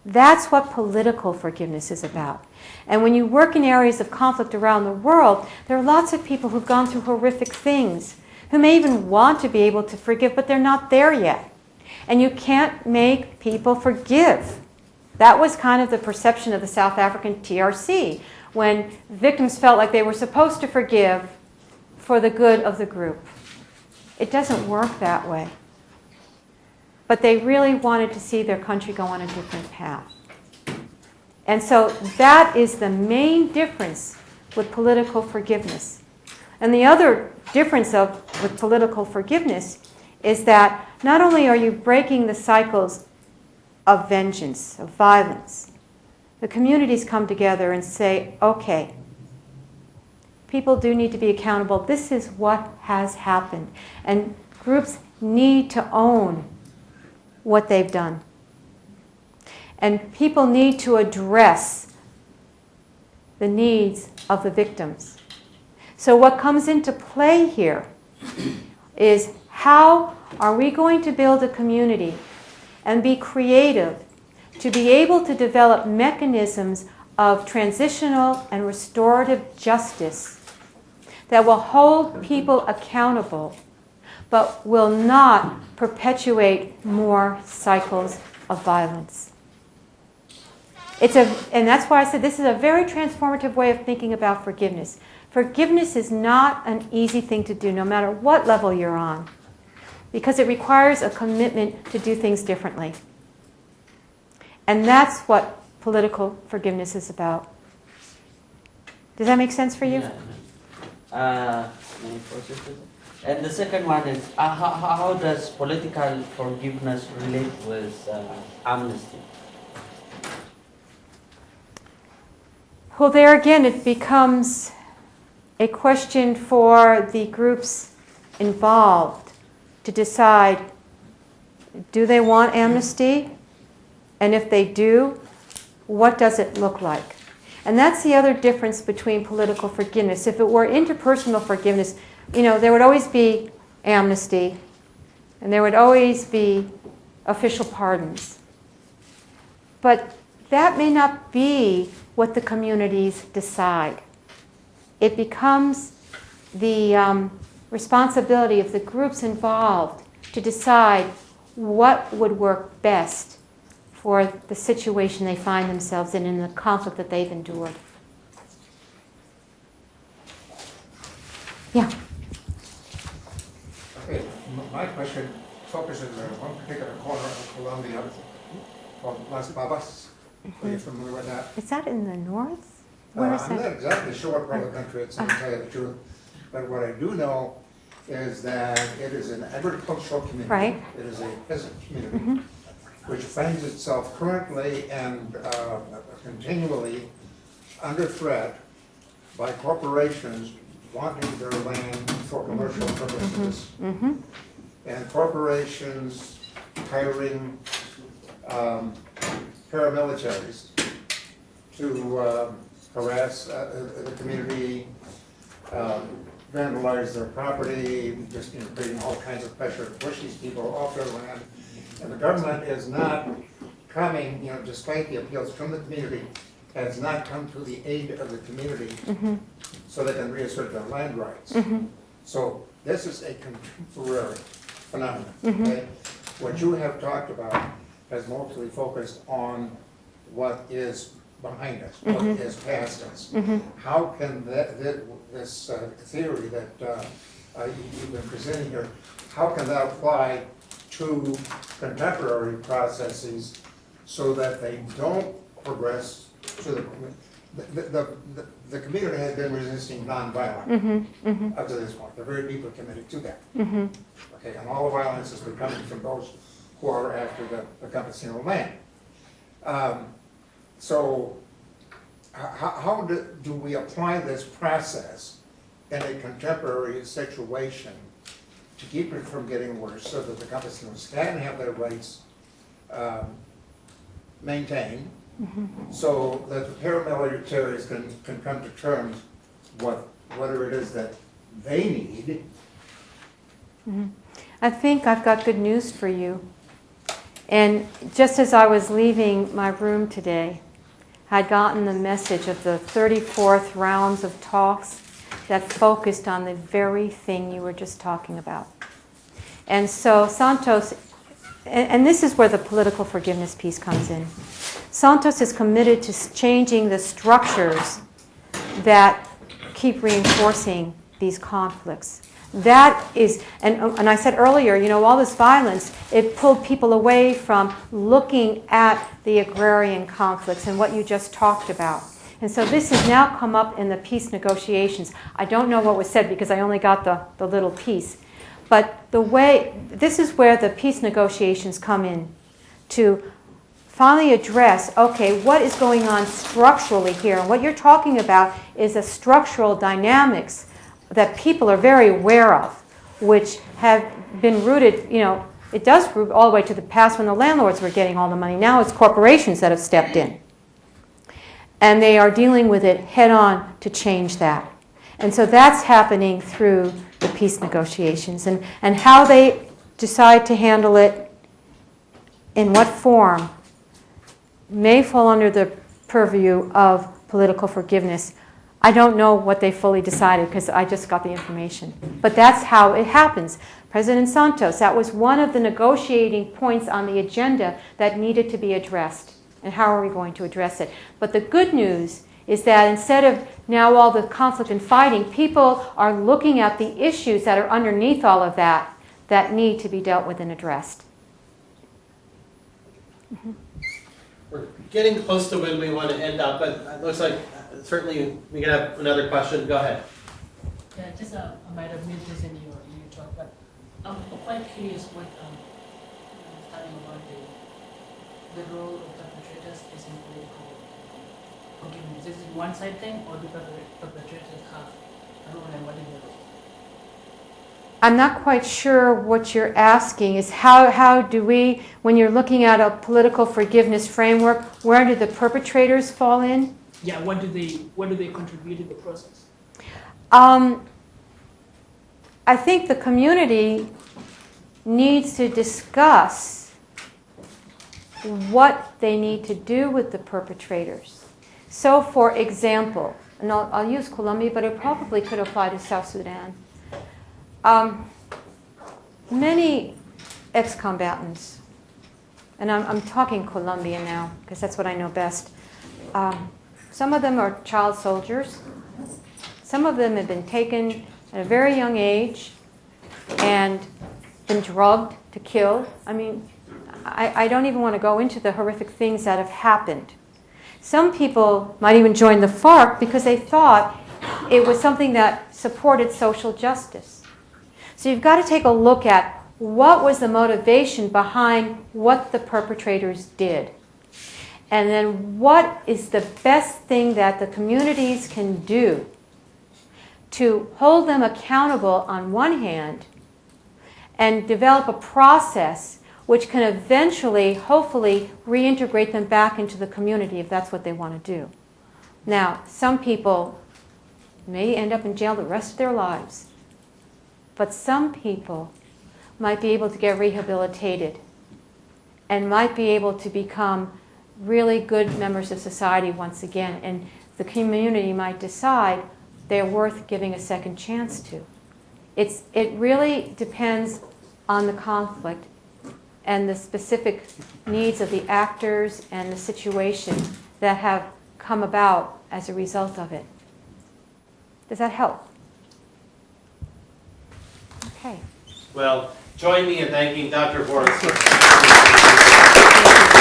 That's what political forgiveness is about. And when you work in areas of conflict around the world, there are lots of people who've gone through horrific things, who may even want to be able to forgive, but they're not there yet. And you can't make people forgive. That was kind of the perception of the South African TRC, when victims felt like they were supposed to forgive for the good of the group. It doesn't work that way. But they really wanted to see their country go on a different path. And so that is the main difference with political forgiveness. And the other difference with political forgiveness is that not only are you breaking the cycles of vengeance, of violence, the communities come together and say, okay, people do need to be accountable. This is what has happened. And groups need to own what they've done. And people need to address the needs of the victims. So what comes into play here is how are we going to build a community and be creative to be able to develop mechanisms of transitional and restorative justice that will hold people accountable but will not perpetuate more cycles of violence. And that's why I said this is a very transformative way of thinking about forgiveness. Forgiveness is not an easy thing to do, no matter what level you're on, because it requires a commitment to do things differently. And that's what political forgiveness is about. Does that make sense for you? Yeah. And the second one is, how does political forgiveness relate with amnesty? Well, there again, it becomes a question for the groups involved to decide, do they want amnesty? And if they do, what does it look like? And that's the other difference between political forgiveness. If it were interpersonal forgiveness, there would always be amnesty, and there would always be official pardons. But that may not be what the communities decide. It becomes the responsibility of the groups involved to decide what would work best for the situation they find themselves in the conflict that they've endured. Yeah. Okay, my question focuses on one particular corner of Colombia called Las Babas. Are you familiar with that? Is that in the north? Where is I'm not that? exactly sure what part of the country it's in, to tell you the truth. But what I do know is that it is an agricultural community. Right. It is a peasant community, which finds itself currently and continually under threat by corporations wanting their land for commercial purposes. And corporations hiring paramilitaries to harass the community, vandalize their property, just creating all kinds of pressure to push these people off their land. And the government is not coming, despite the appeals from the community, has not come to the aid of the community so they can reassert their land rights. So this is a contemporary phenomenon. Okay? What you have talked about has mostly focused on what is behind us, what is past us. How can this theory that you've been presenting here, how can that apply to contemporary processes so that they don't progress to the community has been resisting nonviolence up to this point. The very people committed to that. Okay, and all the violence has been coming from those who are after the campesino land. So how do we apply this process in a contemporary situation to keep it from getting worse so that the campesinos can have their rights maintained, so that the paramilitaries can come to terms with whatever it is that they need? I think I've got good news for you. And just as I was leaving my room today, I'd gotten the message of the 34th rounds of talks that focused on the very thing you were just talking about. And so Santos, and this is where the political forgiveness piece comes in. Santos is committed to changing the structures that keep reinforcing these conflicts. That is, and I said earlier, all this violence, it pulled people away from looking at the agrarian conflicts and what you just talked about. And so this has now come up in the peace negotiations. I don't know what was said because I only got the little piece. But this is where the peace negotiations come in to finally address, okay, what is going on structurally here? And what you're talking about is a structural dynamics that people are very aware of, which have been rooted, it does root all the way to the past when the landlords were getting all the money. Now it's corporations that have stepped in. And they are dealing with it head on to change that. And so that's happening through the peace negotiations. And how they decide to handle it, in what form, may fall under the purview of political forgiveness. I don't know what they fully decided because I just got the information. But that's how it happens. President Santos, that was one of the negotiating points on the agenda that needed to be addressed. And how are we going to address it? But the good news is that instead of now all the conflict and fighting, people are looking at the issues that are underneath all of that need to be dealt with and addressed. We're getting close to when we want to end up, but it looks like certainly we can have another question. Go ahead. Yeah, just I might have missed this in your talk, but I'm quite curious what starting about the role of perpetrators is in political forgiveness. Is it one-side thing, or do perpetrators have a role, and what is the role? I'm not quite sure what you're asking is how do we, when you're looking at a political forgiveness framework, where do the perpetrators fall in? Yeah, what do they contribute to the process? I think the community needs to discuss what they need to do with the perpetrators. So, for example, and I'll use Colombia, but it probably could apply to South Sudan. Many ex-combatants, and I'm talking Colombia now because that's what I know best. Some of them are child soldiers. Some of them have been taken at a very young age and been drugged to kill. I mean, I don't even want to go into the horrific things that have happened. Some people might even join the FARC because they thought it was something that supported social justice. So you've got to take a look at what was the motivation behind what the perpetrators did. And then what is the best thing that the communities can do to hold them accountable on one hand and develop a process which can eventually, hopefully, reintegrate them back into the community if that's what they want to do. Now, some people may end up in jail the rest of their lives, but some people might be able to get rehabilitated and might be able to become really good members of society once again, and the community might decide they're worth giving a second chance to. It really depends on the conflict and the specific needs of the actors and the situation that have come about as a result of it. Does that help? Okay. Well, join me in thanking Dr. Borris. Thank you.